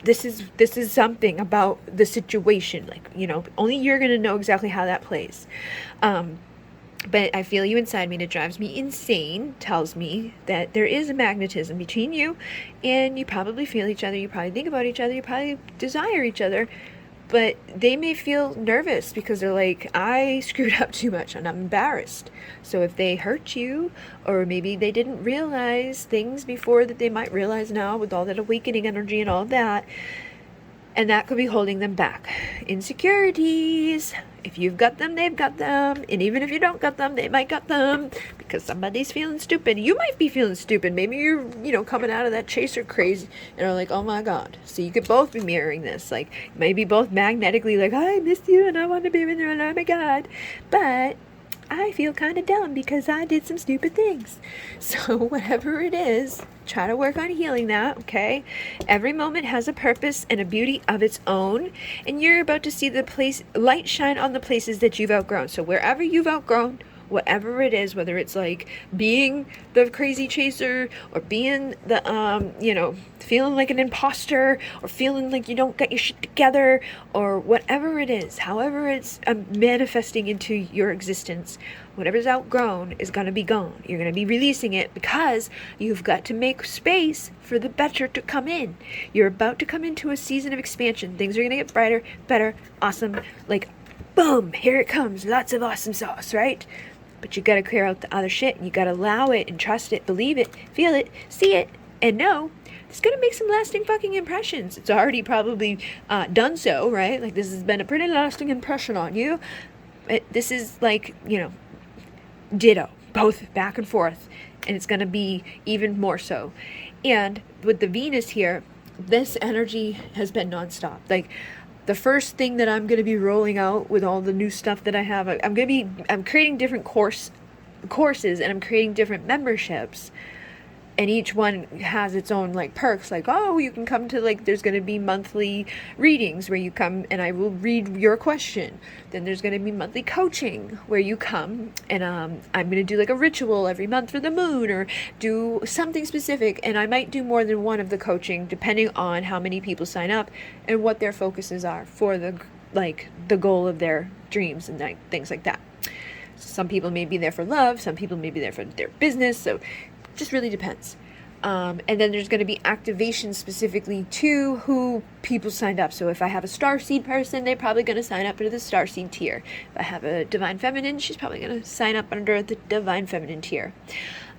this is something about the situation. Like, you know, only you're gonna know exactly how that plays. But I feel you inside me, and it drives me insane. Tells me that there is a magnetism between you, and you probably feel each other. You probably think about each other. You probably desire each other. But they may feel nervous because they're like, I screwed up too much and I'm embarrassed. So if they hurt you, or maybe they didn't realize things before that they might realize now with all that awakening energy and all that, and that could be holding them back. Insecurities. If you've got them, they've got them. And even if you don't got them, they might got them. Because somebody's feeling stupid. You might be feeling stupid. Maybe you're, coming out of that chaser craze and are like, oh my God. So you could both be mirroring this. Like, maybe both magnetically like, I miss you and I want to be with you and oh my God. But I feel kind of dumb because I did some stupid things. So whatever it is, try to work on healing that, okay? Every moment has a purpose and a beauty of its own, and you're about to see the light shine on the places that you've outgrown. So wherever you've outgrown, whatever it is, whether it's like being the crazy chaser or being the feeling like an imposter or feeling like you don't get your shit together or whatever it is, however it's manifesting into your existence, whatever's outgrown is going to be gone. You're going to be releasing it because you've got to make space for the better to come in. You're about to come into a season of expansion. Things are going to get brighter, better, awesome, like boom, here it comes, lots of awesome sauce, right? But you got to clear out the other shit, and you got to allow it and trust it, believe it, feel it, see it, and know it's going to make some lasting fucking impressions. It's already probably done so, right? Like, this has been a pretty lasting impression on you. This is like, ditto, both back and forth, and it's going to be even more so. And with the Venus here, this energy has been nonstop. Like, the first thing that I'm going to be rolling out with all the new stuff that I have, I'm creating different courses, and I'm creating different memberships, and each one has its own like perks, like, oh, you can come to, like, there's going to be monthly readings where you come and I will read your question. Then there's going to be monthly coaching where you come and I'm going to do like a ritual every month for the moon or do something specific, and I might do more than one of the coaching depending on how many people sign up and what their focuses are for the goal of their dreams and things like that. Some people may be there for love, some people may be there for their business, so just really depends. And then there's going to be activation specifically to who people signed up. So if I have a starseed person, they're probably going to sign up under the starseed tier. If I have a divine feminine, she's probably going to sign up under the divine feminine tier.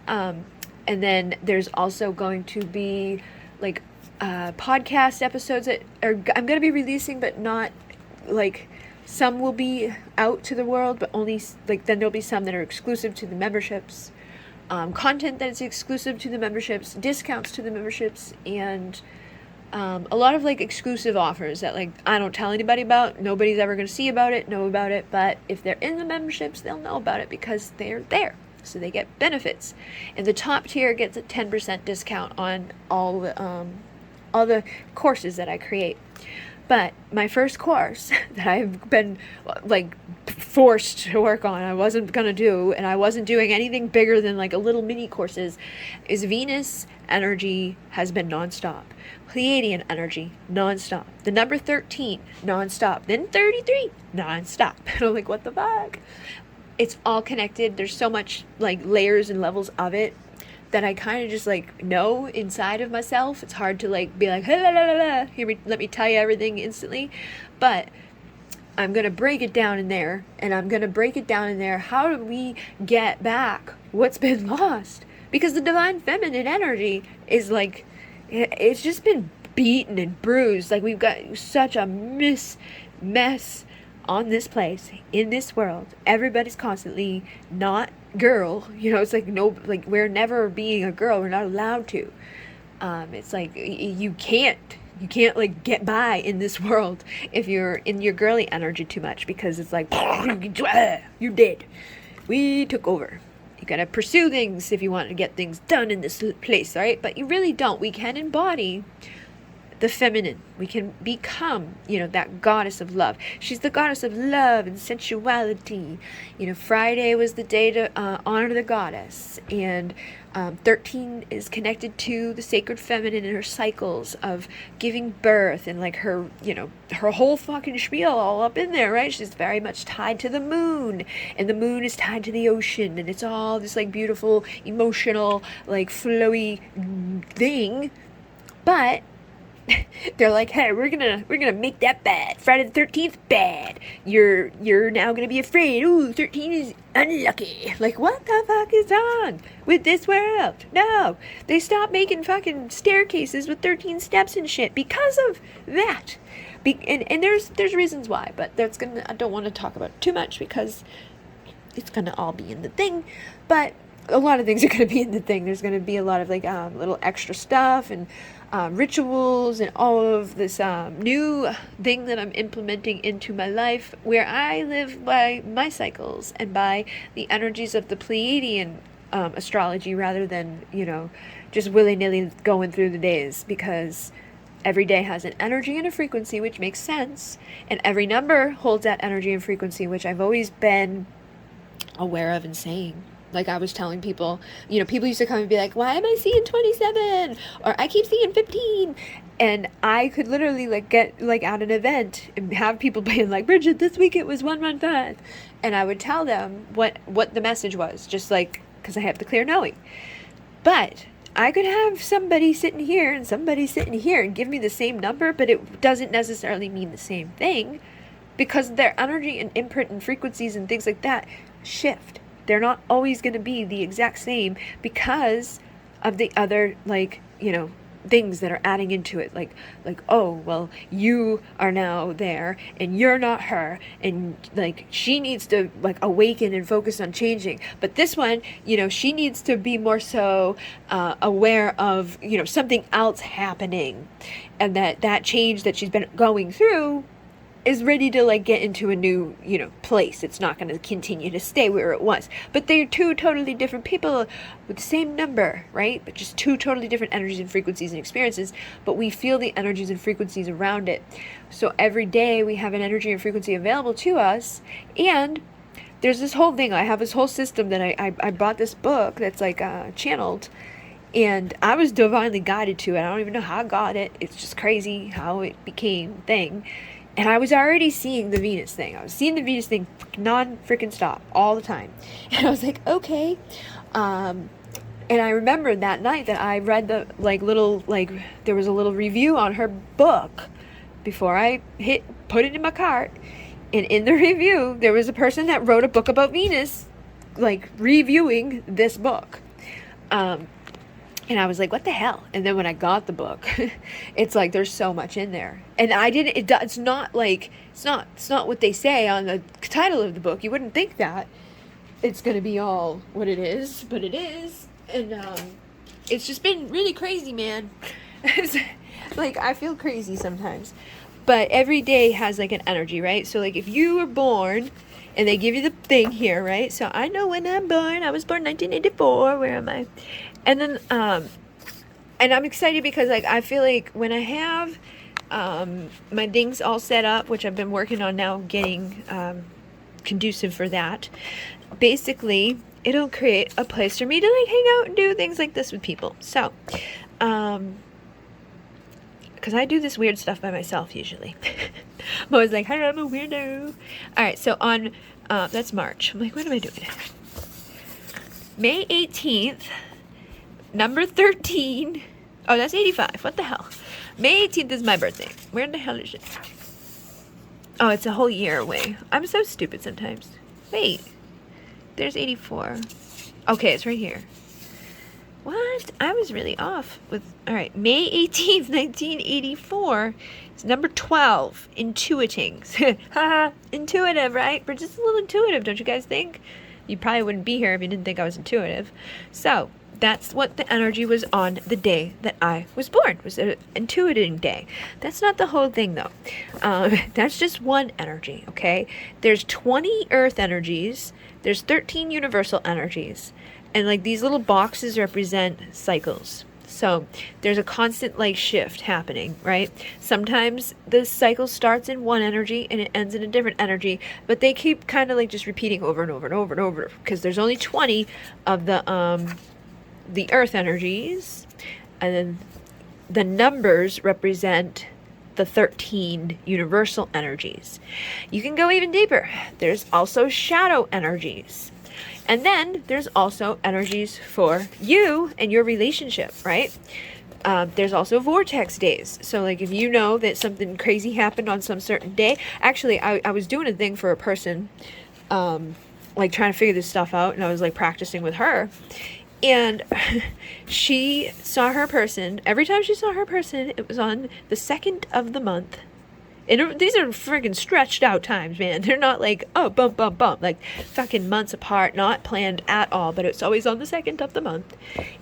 And then there's also going to be like podcast episodes that I'm going to be releasing, but not like, some will be out to the world, but only like, then there'll be some that are exclusive to the memberships. Content that is exclusive to the memberships, discounts to the memberships, and a lot of like exclusive offers that like I don't tell anybody about. Nobody's ever going to know about it, but if they're in the memberships, they'll know about it because they're there. So they get benefits. And the top tier gets a 10% discount on all the courses that I create. But my first course that I've been like forced to work on, I wasn't going to do, and I wasn't doing anything bigger than like a little mini courses, is Venus energy has been nonstop. Pleiadian energy, nonstop. The number 13, nonstop. Then 33, nonstop. And I'm like, what the fuck? It's all connected. There's so much like layers and levels of it that I kind of just like know inside of myself. It's hard to like be like, hey, la, la, la, la. Here, let me tell you everything instantly. But I'm going to break it down in there, and I'm going to break it down in there. How do we get back what's been lost? Because the divine feminine energy is like, it's just been beaten and bruised. Like, we've got such a mess on this place, in this world. Everybody's constantly not girl, it's like, no, like, we're never being a girl. We're not allowed to. It's like you can't like get by in this world if you're in your girly energy too much, because it's like you're dead. We took over. You gotta pursue things if you want to get things done in this place, right? But you really don't. We can embody the feminine. We can become, that goddess of love. She's the goddess of love and sensuality. Friday was the day to honor the goddess. And 13 is connected to the sacred feminine and her cycles of giving birth and like her, her whole fucking spiel all up in there, right? She's very much tied to the moon, and the moon is tied to the ocean, and it's all this like beautiful, emotional, like flowy thing. But They're like, hey, we're gonna make that bad. Friday the 13th bad. You're now gonna be afraid. Ooh, 13 is unlucky. Like, what the fuck is wrong with this world? No, they stopped making fucking staircases with 13 steps and shit because of that. And there's reasons why, but I don't want to talk about it too much because it's gonna all be in the thing. But a lot of things are going to be in the thing. There's going to be a lot of like little extra stuff and rituals and all of this new thing that I'm implementing into my life, where I live by my cycles and by the energies of the Pleiadian astrology, rather than, just willy-nilly going through the days, because every day has an energy and a frequency, which makes sense, and every number holds that energy and frequency, which I've always been aware of and saying. Like I was telling people, people used to come and be like, why am I seeing 27? Or I keep seeing 15. And I could literally get at an event and have people being like, Bridget, this week it was 115. And I would tell them what the message was, just because I have the clear knowing. But I could have somebody sitting here and somebody sitting here and give me the same number, but it doesn't necessarily mean the same thing, because their energy and imprint and frequencies and things like that shift. They're not always going to be the exact same because of the other, things that are adding into it. Like, oh, well, you are now there and you're not her. And she needs to awaken and focus on changing. But this one, she needs to be more so aware of, something else happening. And that change that she's been going through is ready to get into a new, place. It's not going to continue to stay where it was. But they're two totally different people with the same number, right? But just two totally different energies and frequencies and experiences. But we feel the energies and frequencies around it. So every day we have an energy and frequency available to us. And there's this whole thing. I have this whole system that I bought this book that's channeled. And I was divinely guided to it. I don't even know how I got it. It's just crazy how it became a thing. And I was already seeing the Venus thing. I was seeing the Venus thing non-freaking stop all the time. And I was like, okay. And I remember that night that I read the there was a little review on her book before I put it in my cart. And in the review, there was a person that wrote a book about Venus, reviewing this book. And I was like, what the hell? And then when I got the book, it's there's so much in there. And it's not what they say on the title of the book. You wouldn't think that it's going to be all what it is, but it is. And it's just been really crazy, man. I feel crazy sometimes. But every day has an energy, right? So if you were born, and they give you the thing here, right? So I know when I'm born. I was born 1984. Where am I? And then, and I'm excited because I feel when I have my things all set up, which I've been working on now, getting conducive for that, basically it'll create a place for me to hang out and do things like this with people. So, because I do this weird stuff by myself usually. I'm always hey, I'm a weirdo. All right, so on, that's March. I'm what am I doing? May 18th. Number 13. Oh, that's 85. What the hell? May 18th is my birthday. Where the hell is it? Oh, it's a whole year away. I'm so stupid sometimes. Wait. There's 84. Okay, it's right here. What? I was really off with... Alright, May 18th, 1984. It's number 12. Intuiting. Haha. Intuitive, right? We're just a little intuitive, don't you guys think? You probably wouldn't be here if you didn't think I was intuitive. So... that's what the energy was on the day that I was born. It was an intuiting day. That's not the whole thing, though. That's just one energy, okay? There's 20 earth energies. There's 13 universal energies. And, these little boxes represent cycles. So there's a constant shift happening, right? Sometimes the cycle starts in one energy and it ends in a different energy, but they keep kind of just repeating over and over and over and over, because there's only 20 of the earth energies, and then the numbers represent the 13 universal energies. You can go even deeper. There's also shadow energies. And then there's also energies for you and your relationship, right? There's also vortex days. So like if you know that something crazy happened on some certain day, actually I was doing a thing for a person, like trying to figure this stuff out, and I was like practicing with her, and she saw her person. Every time she saw her person, it was on the 2nd of the month. And these are freaking stretched out times, man. They're not like, oh, bump, bump, bump, like fucking months apart, not planned at all, but it's always on the 2nd of the month.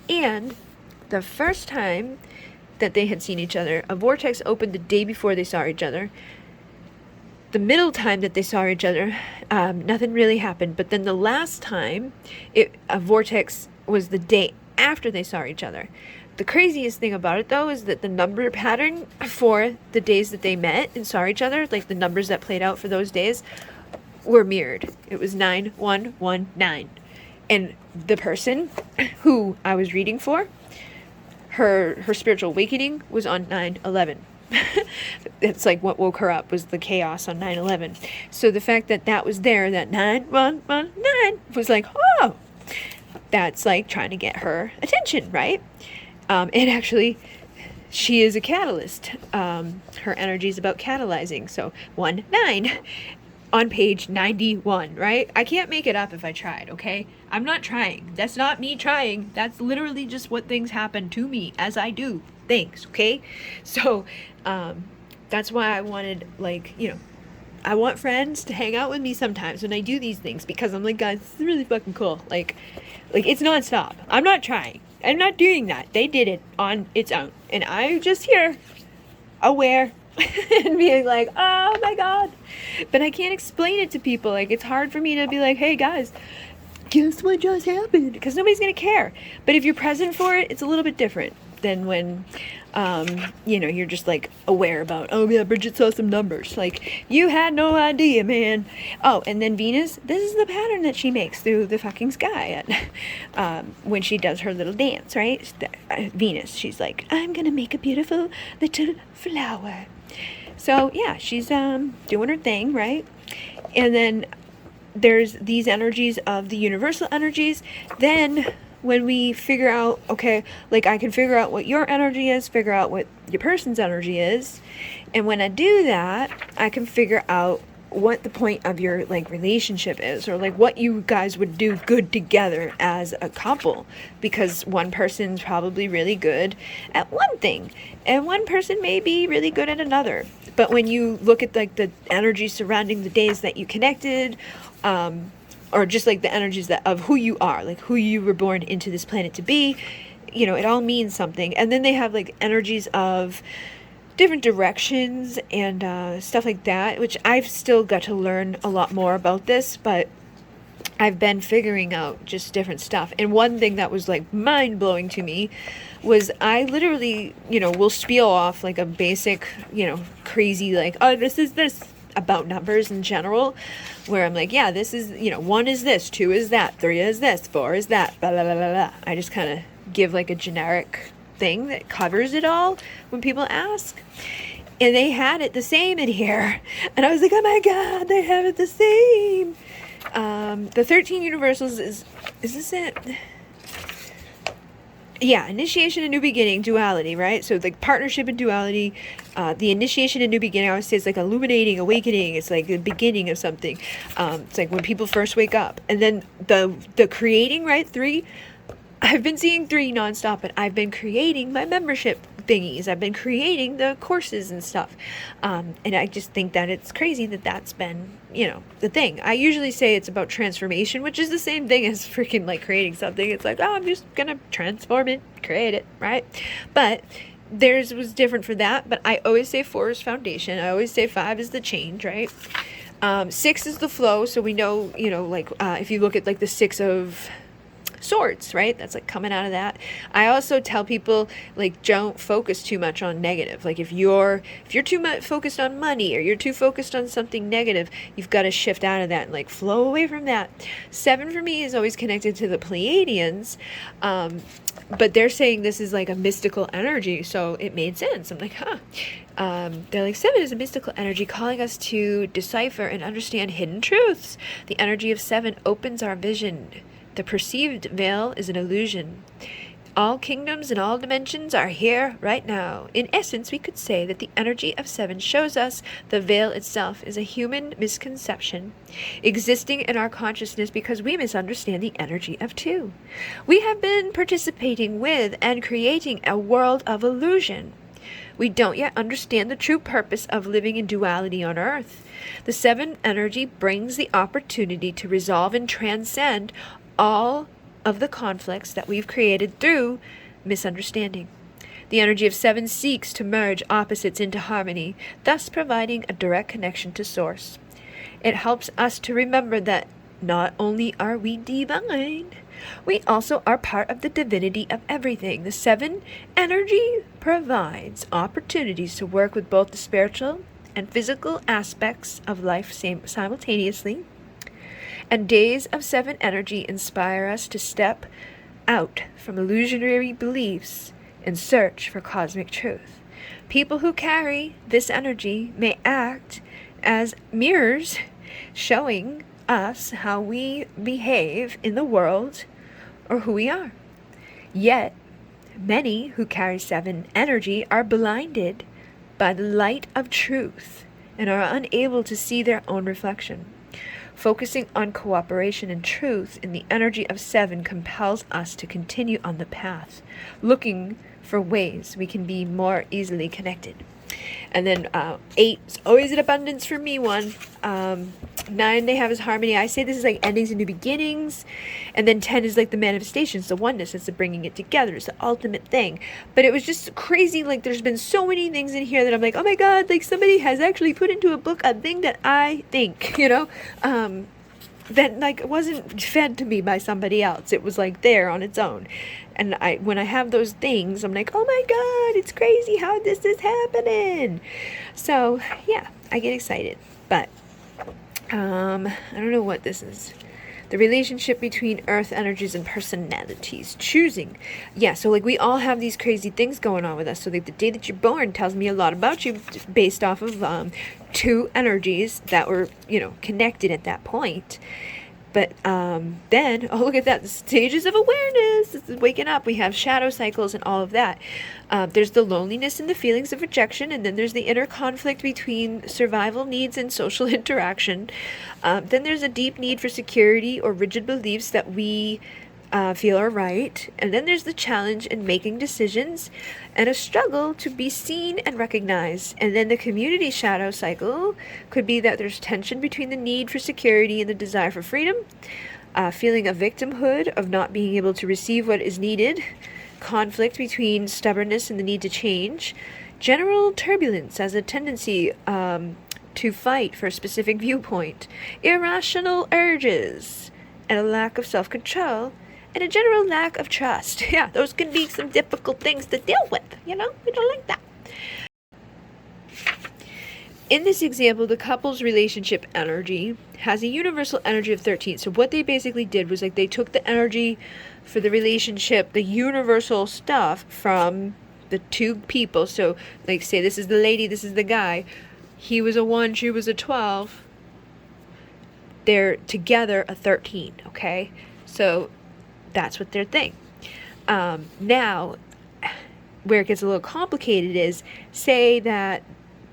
And the first time that they had seen each other, a vortex opened the day before they saw each other. The middle time that they saw each other, nothing really happened. But then the last time, a vortex was the day after they saw each other. The craziest thing about it, though, is that the number pattern for the days that they met and saw each other, like the numbers that played out for those days, were mirrored. It was 9119. And the person who I was reading for, her spiritual awakening was on 9/11. It's like what woke her up was the chaos on 9/11. So the fact that that was there, that 9119, was like, oh, that's like trying to get her attention, right? And actually, she is a catalyst. Her energy is about catalyzing. So 19 on page 91, right? I can't make it up if I tried, okay? I'm not trying. That's not me trying. That's literally just what things happen to me as I do things, okay? So that's why I wanted, like, you know, I want friends to hang out with me sometimes when I do these things, because I'm like, guys, this is really fucking cool. Like it's nonstop. I'm not trying. I'm not doing that. They did it on its own. And I'm just here, aware, and being like, oh my God. But I can't explain it to people. Like, it's hard for me to be like, hey guys, guess what just happened? Because nobody's going to care. But if you're present for it, it's a little bit different than when, you know, you're just like aware about, oh yeah, Bridget saw some numbers. Like, you had no idea, man. Oh, and then Venus, this is the pattern that she makes through the fucking sky at, when she does her little dance, right? Venus, she's like, I'm gonna make a beautiful little flower. So yeah, she's doing her thing, right? And then there's these energies of the universal energies. Then when we figure out, okay, like I can figure out what your energy is, figure out what your person's energy is, and when I do that, I can figure out what the point of your like relationship is, or like what you guys would do good together as a couple, because one person's probably really good at one thing and one person may be really good at another. But when you look at like the energy surrounding the days that you connected, or just like the energies that of who you are, like who you were born into this planet to be, you know, it all means something. And then they have like energies of different directions and stuff like that, which I've still got to learn a lot more about this, but I've been figuring out just different stuff. And one thing that was like mind-blowing to me was I literally, you know, will spiel off like a basic, you know, crazy like, oh, this is this, about numbers in general, where I'm like, yeah, this is, you know, 1 is this, 2 is that, 3 is this, 4 is that, blah, blah, blah, blah, blah. I just kind of give like a generic thing that covers it all when people ask. And they had it the same in here. And I was like, oh my God, they have it the same. The 13 universals is this it? Yeah, initiation and new beginning, duality, right? So like partnership and duality, the initiation and new beginning, I always say it's like illuminating, awakening. It's like the beginning of something. It's like when people first wake up. And then the creating, right? 3, I've been seeing 3 nonstop, but I've been creating my membership thingies. I've been creating the courses and stuff. And I just think that it's crazy that that's been, you know, the thing. I usually say it's about transformation, which is the same thing as freaking like creating something. It's like, oh, I'm just gonna transform it, create it, right? But theirs was different for that. But I always say 4 is foundation. I always say 5 is the change, right? 6 is the flow. So we know, you know, like if you look at like the 6 of Swords, right? That's like coming out of that. I also tell people like don't focus too much on negative. Like if you're too much focused on money, or you're too focused on something negative, you've got to shift out of that and like flow away from that. 7 for me is always connected to the Pleiadians, but they're saying this is like a mystical energy, so it made sense. I'm like, huh. They're like, 7 is a mystical energy calling us to decipher and understand hidden truths. The energy of 7 opens our vision The perceived veil is an illusion. All kingdoms and all dimensions are here right now. In essence, we could say that the energy of 7 shows us the veil itself is a human misconception existing in our consciousness because we misunderstand the energy of 2. We have been participating with and creating a world of illusion. We don't yet understand the true purpose of living in duality on Earth. The 7 energy brings the opportunity to resolve and transcend all of the conflicts that we've created through misunderstanding. The energy of 7 seeks to merge opposites into harmony, thus providing a direct connection to Source. It helps us to remember that not only are we divine, we also are part of the divinity of everything. The 7 energy provides opportunities to work with both the spiritual and physical aspects of life simultaneously. And days of 7 energy inspire us to step out from illusionary beliefs and search for cosmic truth. People who carry this energy may act as mirrors, showing us how we behave in the world or who we are. Yet, many who carry 7 energy are blinded by the light of truth and are unable to see their own reflection. Focusing on cooperation and truth in the energy of 7 compels us to continue on the path, looking for ways we can be more easily connected. And then 8 is always an abundance for me one. 9 they have is harmony. I say this is like endings and new beginnings. And then 10 is like the manifestations, the oneness. It's the bringing it together. It's the ultimate thing. But it was just crazy. Like there's been so many things in here that I'm like, oh my God, like somebody has actually put into a book a thing that I think, that like wasn't fed to me by somebody else. It was like there on its own. And when I have those things, I'm like, oh my God, it's crazy how this is happening. So yeah, I get excited. But I don't know what this is. The relationship between earth energies and personalities. Choosing. Yeah, so like we all have these crazy things going on with us. So like the day that you're born tells me a lot about you based off of 2 energies that were, connected at that point. But then, oh, look at that. The stages of awareness. This is waking up. We have shadow cycles and all of that. There's the loneliness and the feelings of rejection. And then there's the inner conflict between survival needs and social interaction. Then there's a deep need for security or rigid beliefs that we feel are right. And then there's the challenge in making decisions and a struggle to be seen and recognized. And then the community shadow cycle could be that there's tension between the need for security and the desire for freedom, feeling of victimhood of not being able to receive what is needed, conflict between stubbornness and the need to change, general turbulence as a tendency to fight for a specific viewpoint, irrational urges, and a lack of self-control, and a general lack of trust. Yeah, those can be some difficult things to deal with, we don't like that. In this example, the couple's relationship energy has a universal energy of 13. So what they basically did was like they took the energy for the relationship, the universal stuff from the 2 people. So like say this is the lady, this is the guy. He was a 1, she was a 12. They're together a 13, okay? So that's what their thing. Now, where it gets a little complicated is, say that,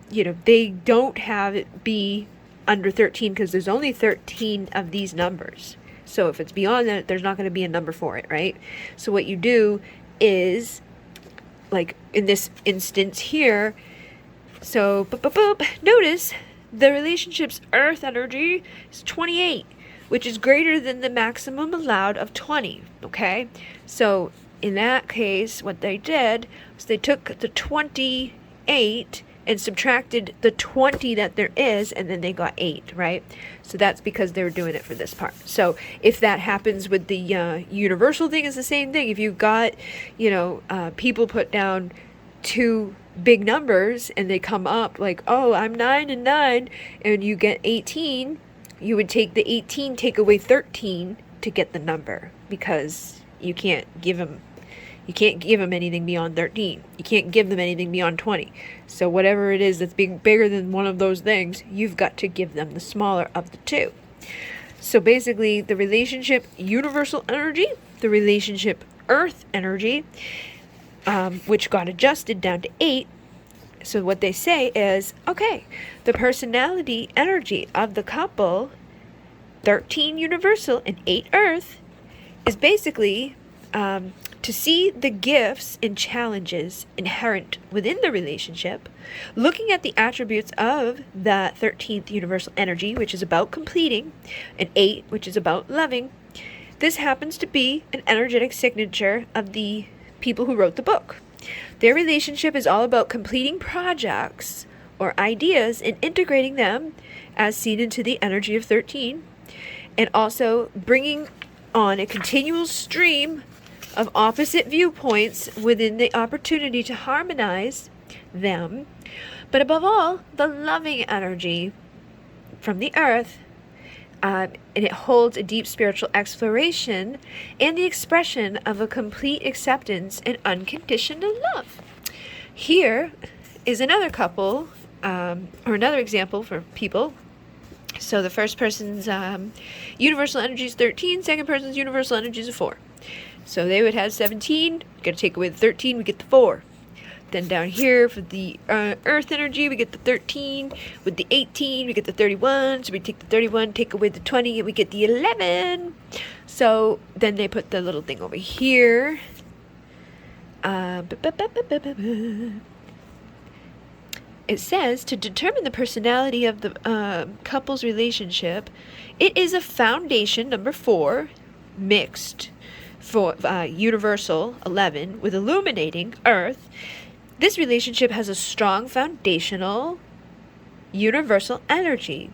they don't have it be under 13 because there's only 13 of these numbers. So if it's beyond that, there's not going to be a number for it, right? So what you do is, like in this instance here, so notice the relationship's earth energy is 28, which is greater than the maximum allowed of 20, okay? So in that case, what they did was they took the 28 and subtracted the 20 that there is, and then they got 8, right? So that's because they were doing it for this part. So if that happens with the universal thing, is the same thing. If you've got, people put down 2 big numbers and they come up like, oh, I'm 9 and 9, and you get 18, you would take the 18, take away 13 to get the number, because you can't give them anything beyond 13. You can't give them anything beyond 20. So whatever it is that's bigger than one of those things, you've got to give them the smaller of the 2. So basically, the relationship universal energy, the relationship earth energy, which got adjusted down to 8. So what they say is, okay, the personality energy of the couple, 13 universal and 8 earth, is basically to see the gifts and challenges inherent within the relationship, looking at the attributes of the 13th universal energy, which is about completing, and 8, which is about loving. This happens to be an energetic signature of the people who wrote the book. Their relationship is all about completing projects or ideas and integrating them as seen into the energy of 13, and also bringing on a continual stream of opposite viewpoints within the opportunity to harmonize them. But above all, the loving energy from the earth, and it holds a deep spiritual exploration and the expression of a complete acceptance and unconditional love. Here is another couple, or another example for people. So the first person's universal energy is 13, second person's universal energy is 4. So they would have 17, gotta take away the 13, we get the 4. Then down here for the earth energy, we get the 13. With the 18, we get the 31. So we take the 31, take away the 20, and we get the 11. So then they put the little thing over here. It says, to determine the personality of the couple's relationship, it is a foundation, number 4, mixed for universal, 11, with illuminating, earth. This relationship has a strong foundational universal energy,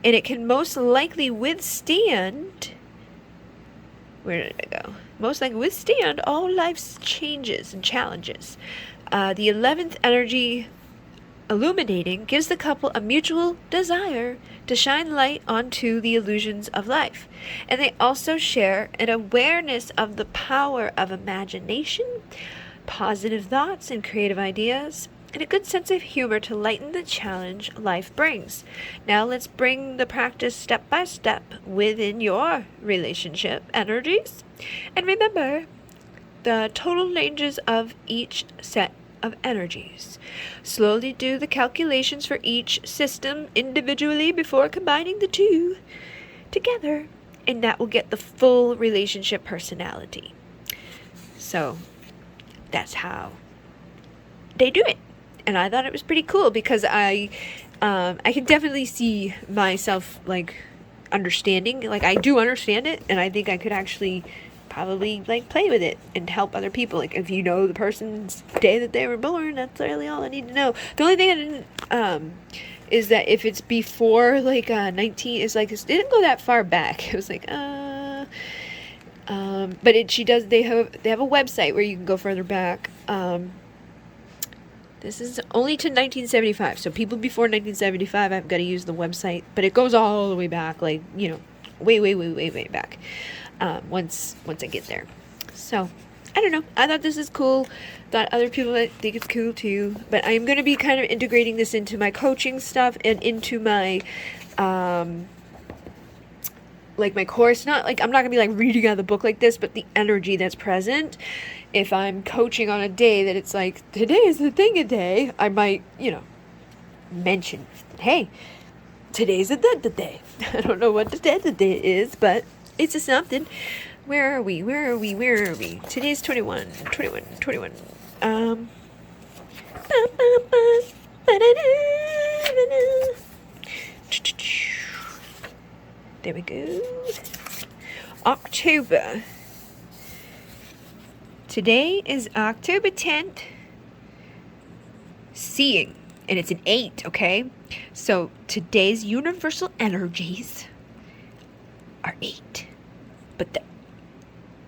and it can most likely withstand, where did I go? Most likely withstand all life's changes and challenges. The 11th energy, illuminating, gives the couple a mutual desire to shine light onto the illusions of life. And they also share an awareness of the power of imagination, positive thoughts and creative ideas, and a good sense of humor to lighten the challenge life brings. Now let's bring the practice step by step within your relationship energies. And remember the total ranges of each set of energies. Slowly do the calculations for each system individually before combining the two together, and that will get the full relationship personality. So that's how they do it. And I thought it was pretty cool because I can definitely see myself like understanding, like I do understand it, and I think I could actually probably like play with it and help other people. Like if you know the person's day that they were born, that's really all I need to know. The only thing I didn't is that if it's before like 19, is like it didn't go that far back. It was like but they have a website where you can go further back. This is only to 1975, so people before 1975, I've got to use the website, but it goes all the way back, like, you know, way back, once I get there. So, I don't know, I thought this is cool, thought other people might think it's cool too, but I'm going to be kind of integrating this into my coaching stuff and into my, like my course. Not like I'm not gonna be like reading out of the book like this, but the energy that's present. If I'm coaching on a day that it's like today is the thing a day, I might, you know, mention, hey, today's the day. I don't know what the day is, but it's a something. Where are we? Today's 21. There we go. October. Today is October 10th. Seeing. And it's an 8, okay? So today's universal energies are 8. But the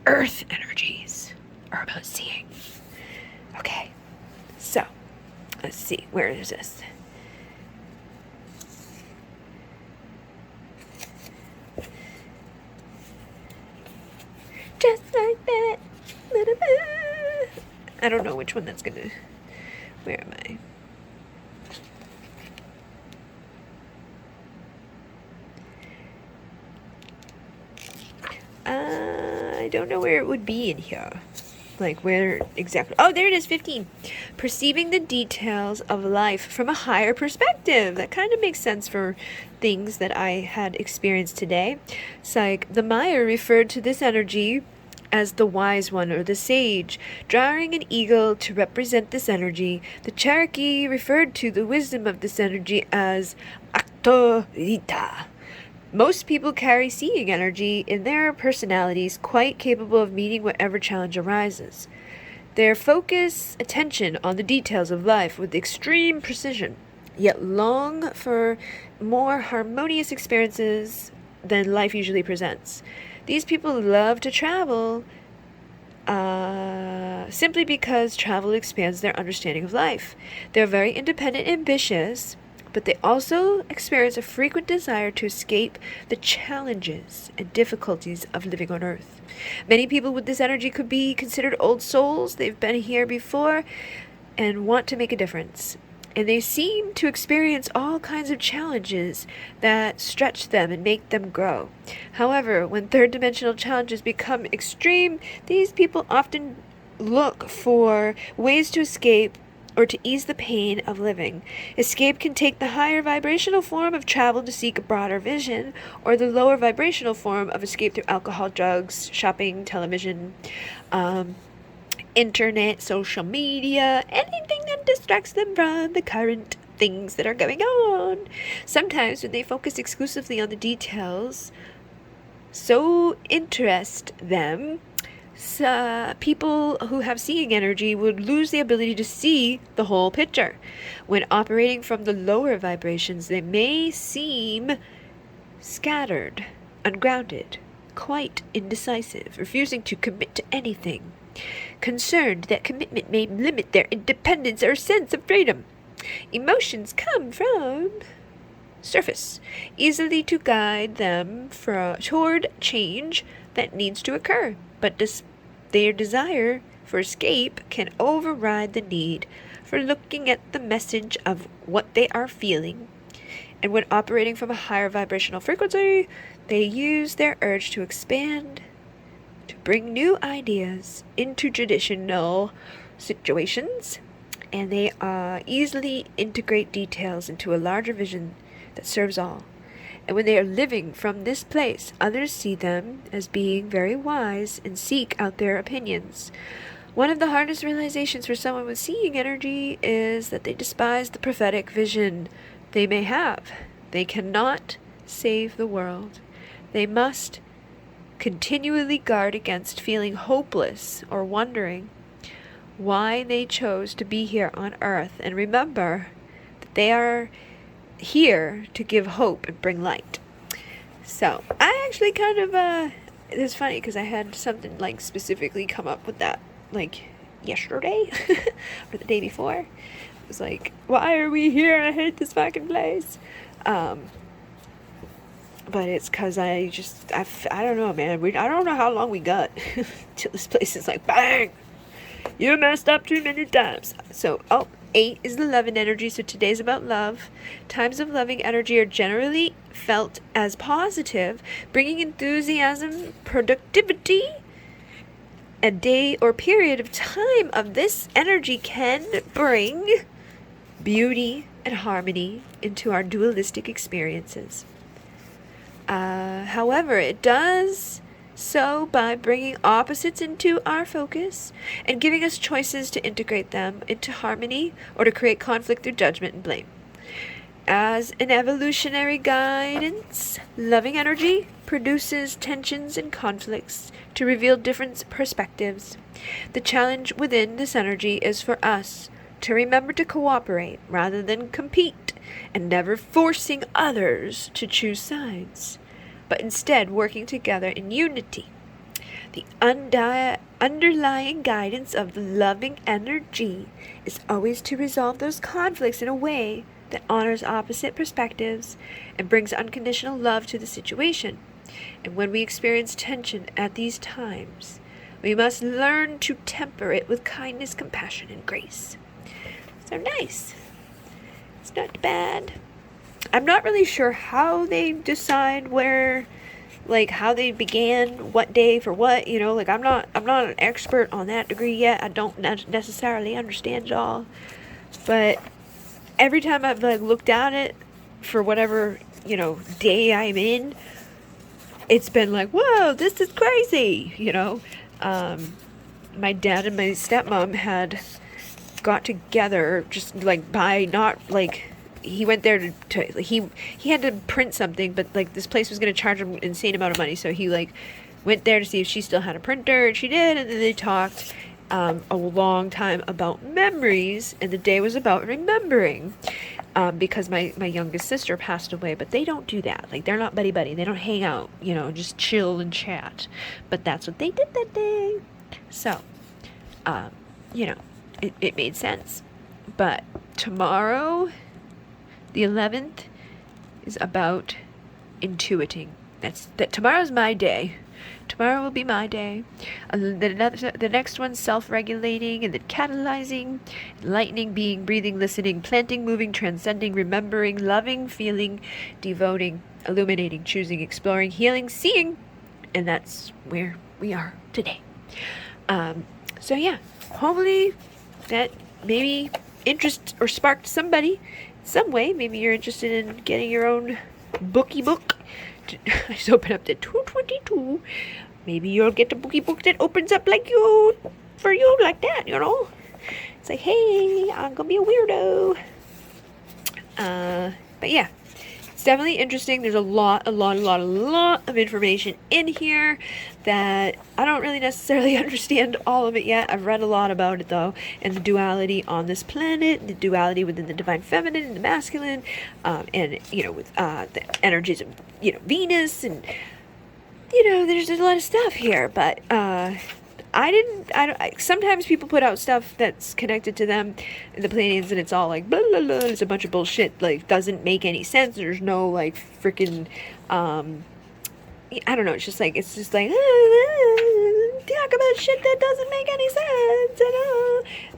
earth energies are about seeing. Okay. So, let's see. Where is this? Just like that. I don't know which one that's gonna. Where am I? I don't know where it would be in here. Like, where exactly? Oh, there it is, 15. Perceiving the details of life from a higher perspective. That kind of makes sense for things that I had experienced today. It's like the Maya referred to this energy as the wise one or the sage, drawing an eagle to represent this energy. The Cherokee referred to the wisdom of this energy as Actorita. Most people carry seeing energy in their personalities, quite capable of meeting whatever challenge arises. They focus attention on the details of life with extreme precision, yet long for more harmonious experiences than life usually presents. These people love to travel simply because travel expands their understanding of life. They're very independent and ambitious, but they also experience a frequent desire to escape the challenges and difficulties of living on Earth. Many people with this energy could be considered old souls. They've been here before and want to make a difference. And they seem to experience all kinds of challenges that stretch them and make them grow. However, when third-dimensional challenges become extreme, these people often look for ways to escape or to ease the pain of living. Escape can take the higher vibrational form of travel to seek a broader vision, or the lower vibrational form of escape through alcohol, drugs, shopping, television, internet, social media, anything that distracts them from the current things that are going on. Sometimes when they focus exclusively on the details so interest them, people who have seeing energy would lose the ability to see the whole picture. When operating from the lower vibrations, they may seem scattered, ungrounded, quite indecisive, refusing to commit to anything, concerned that commitment may limit their independence or sense of freedom. Emotions come from surface, easily to guide them toward change that needs to occur, but their desire for escape can override the need for looking at the message of what they are feeling. And when operating from a higher vibrational frequency, they use their urge to expand, to bring new ideas into traditional situations, and they easily integrate details into a larger vision that serves all. And when they are living from this place, others see them as being very wise and seek out their opinions. One of the hardest realizations for someone with seeing energy is that they despise the prophetic vision they may have. They cannot save the world. They must continually guard against feeling hopeless or wondering why they chose to be here on Earth, and remember that they are here to give hope and bring light. So I actually kind of it's funny because I had something like specifically come up with that like yesterday or the day before. It was like, why are we here? I hate this fucking place. But it's because I don't know, man. I don't know how long we got till this place is like, bang, you messed up too many times. So 8 is the loving energy, so today's about love. Times of loving energy are generally felt as positive, bringing enthusiasm, productivity. A day or period of time of this energy can bring beauty and harmony into our dualistic experiences. However, it does so by bringing opposites into our focus and giving us choices to integrate them into harmony or to create conflict through judgment and blame. As an evolutionary guidance, loving energy produces tensions and conflicts to reveal different perspectives. The challenge within this energy is for us to remember to cooperate rather than compete, and never forcing others to choose sides, but instead working together in unity. The underlying guidance of the loving energy is always to resolve those conflicts in a way that honors opposite perspectives and brings unconditional love to the situation. And when we experience tension at these times, we must learn to temper it with kindness, compassion, and grace. So nice. It's not bad. I'm not really sure how they decide where like how they began, what day for what, you know, like I'm not an expert on that degree yet. I don't necessarily understand it all, but every time I've like looked at it for whatever, you know, day I'm in, it's been like, whoa, this is crazy, you know. My dad and my stepmom had got together just like by not like, he went there to he had to print something, but like this place was going to charge him an insane amount of money, so he like went there to see if she still had a printer, and she did, and then they talked a long time about memories, and the day was about remembering, because my youngest sister passed away, but they don't do that. Like, they're not buddy-buddy. They don't hang out, you know, just chill and chat. But that's what they did that day. So, you know, it made sense. But tomorrow, the 11th, is about intuiting. Tomorrow's my day. Tomorrow will be my day. The next one's self-regulating, and then catalyzing, enlightening, being, breathing, listening, planting, moving, transcending, remembering, loving, feeling, devoting, illuminating, choosing, exploring, healing, seeing. And that's where we are today. So yeah, hopefully that maybe interest or sparked somebody some way. Maybe you're interested in getting your own bookie book. I just opened up to 222. Maybe you'll get a bookie book that opens up like you, for you like that, you know. It's like, hey, I'm gonna be a weirdo. But yeah, it's definitely interesting. There's a lot of information in here that I don't really necessarily understand all of it yet. I've read a lot about it though, and the duality on this planet, the duality within the divine feminine and the masculine, and you know, with the energies of, you know, Venus, and you know, there's a lot of stuff here. But sometimes people put out stuff that's connected to them and the Pleiadians, and it's all like blah blah blah. It's a bunch of bullshit. Like, doesn't make any sense. There's no like freaking I don't know. It's just like talk about shit that doesn't make any sense, and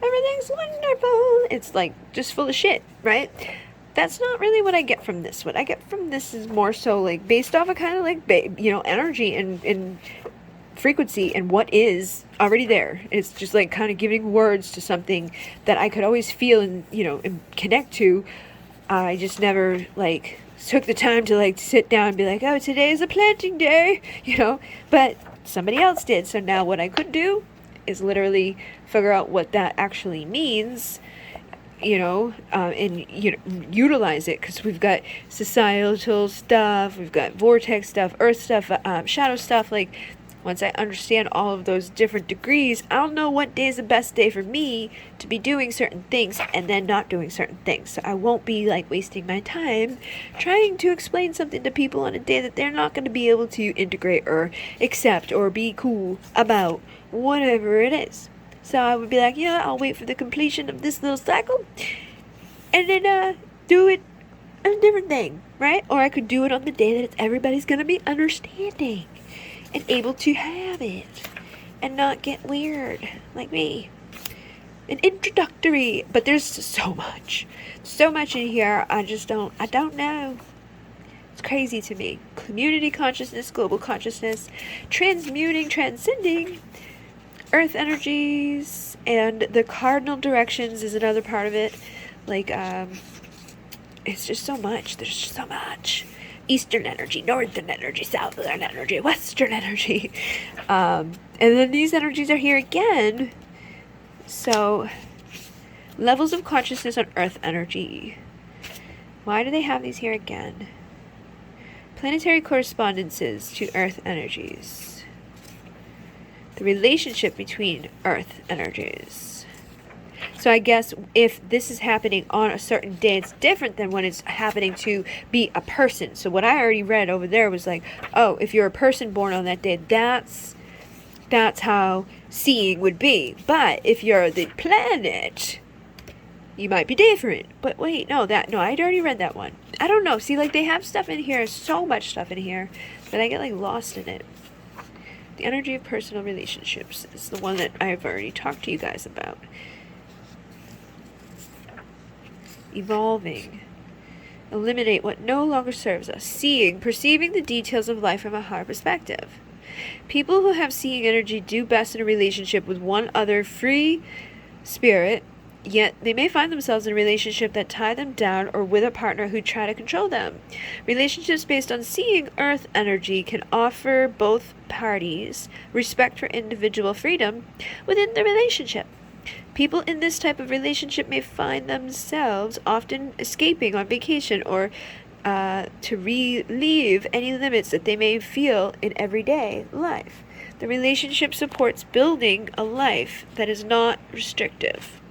everything's wonderful. It's like just full of shit, right? That's not really what I get from this. What I get from this is more so like based off of kind of like you know, energy and frequency and what is already there. It's just like kind of giving words to something that I could always feel and, you know, and connect to. I just never like took the time to like sit down and be like, oh, today is a planting day, you know, but somebody else did. So now what I could do is literally figure out what that actually means, you know, and you know, utilize it, because we've got societal stuff, we've got vortex stuff, earth stuff, shadow stuff. Like, once I understand all of those different degrees, I'll know what day is the best day for me to be doing certain things and then not doing certain things. So I won't be like wasting my time trying to explain something to people on a day that they're not going to be able to integrate or accept or be cool about, whatever it is. So I would be like, yeah, I'll wait for the completion of this little cycle and then do it on a different thing, right? Or I could do it on the day that everybody's going to be understanding and able to have it and not get weird like me. An introductory, but there's so much in here. I don't know. It's crazy to me. Community consciousness, global consciousness, transmuting, transcending, earth energies, and the cardinal directions is another part of it. Like, it's just so much. There's just so much. Eastern energy, northern energy, southern energy, western energy. And then these energies are here again. So, levels of consciousness on earth energy. Why do they have these here again? Planetary correspondences to earth energies. The relationship between earth energies. So I guess if this is happening on a certain day, it's different than when it's happening to be a person. So what I already read over there was like, oh, if you're a person born on that day, that's how seeing would be. But if you're the planet, you might be different. But wait, no, I'd already read that one. I don't know. See, like, they have stuff in here, so much stuff in here, that I get like lost in it. The energy of personal relationships is the one that I've already talked to you guys about. Evolving. Eliminate what no longer serves us. Seeing, perceiving the details of life from a higher perspective. People who have seeing energy do best in a relationship with one other free spirit, yet they may find themselves in a relationship that tie them down or with a partner who try to control them. Relationships based on seeing earth energy can offer both parties respect for individual freedom within the relationship. People in this type of relationship may find themselves often escaping on vacation or to relieve any limits that they may feel in everyday life. The relationship supports building a life that is not restrictive.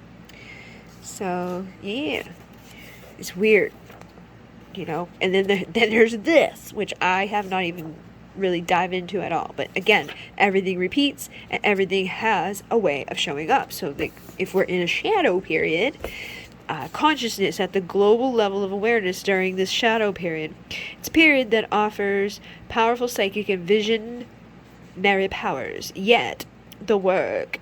So, yeah, it's weird, you know. And then there's this, which I have not even really dive into at all. But again, everything repeats and everything has a way of showing up. So if we're in a shadow period, consciousness at the global level of awareness during this shadow period, it's a period that offers powerful psychic and visionary powers. Yet the work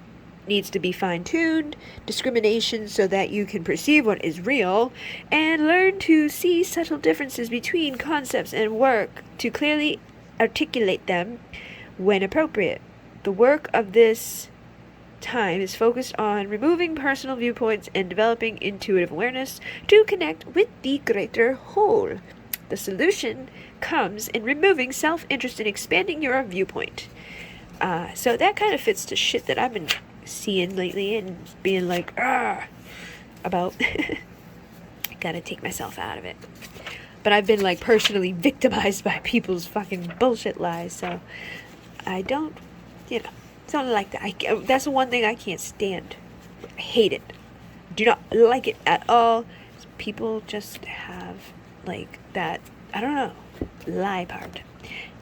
needs to be fine-tuned, discrimination so that you can perceive what is real, and learn to see subtle differences between concepts and work to clearly articulate them when appropriate. The work of this time is focused on removing personal viewpoints and developing intuitive awareness to connect with the greater whole. The solution comes in removing self-interest and expanding your viewpoint. So that kind of fits to shit that I've been seeing lately and being like, about. I gotta take myself out of it. But I've been like personally victimized by people's fucking bullshit lies, so I don't, something like that. That's the one thing I can't stand. I hate it. Do not like it at all. People just have like that, I don't know, lie part.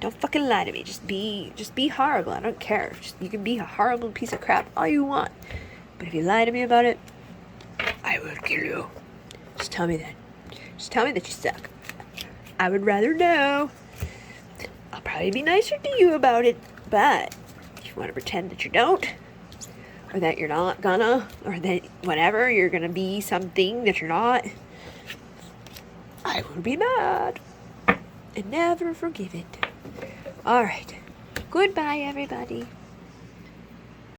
Don't fucking lie to me. Just be horrible. I don't care. You can be a horrible piece of crap all you want. But if you lie to me about it, I will kill you. Just tell me that. Just tell me that you suck. I would rather know. I'll probably be nicer to you about it. But if you want to pretend that you don't, or that you're not gonna, or that whatever, you're gonna be something that you're not, I will be mad and never forgive it. Alright. Goodbye, everybody.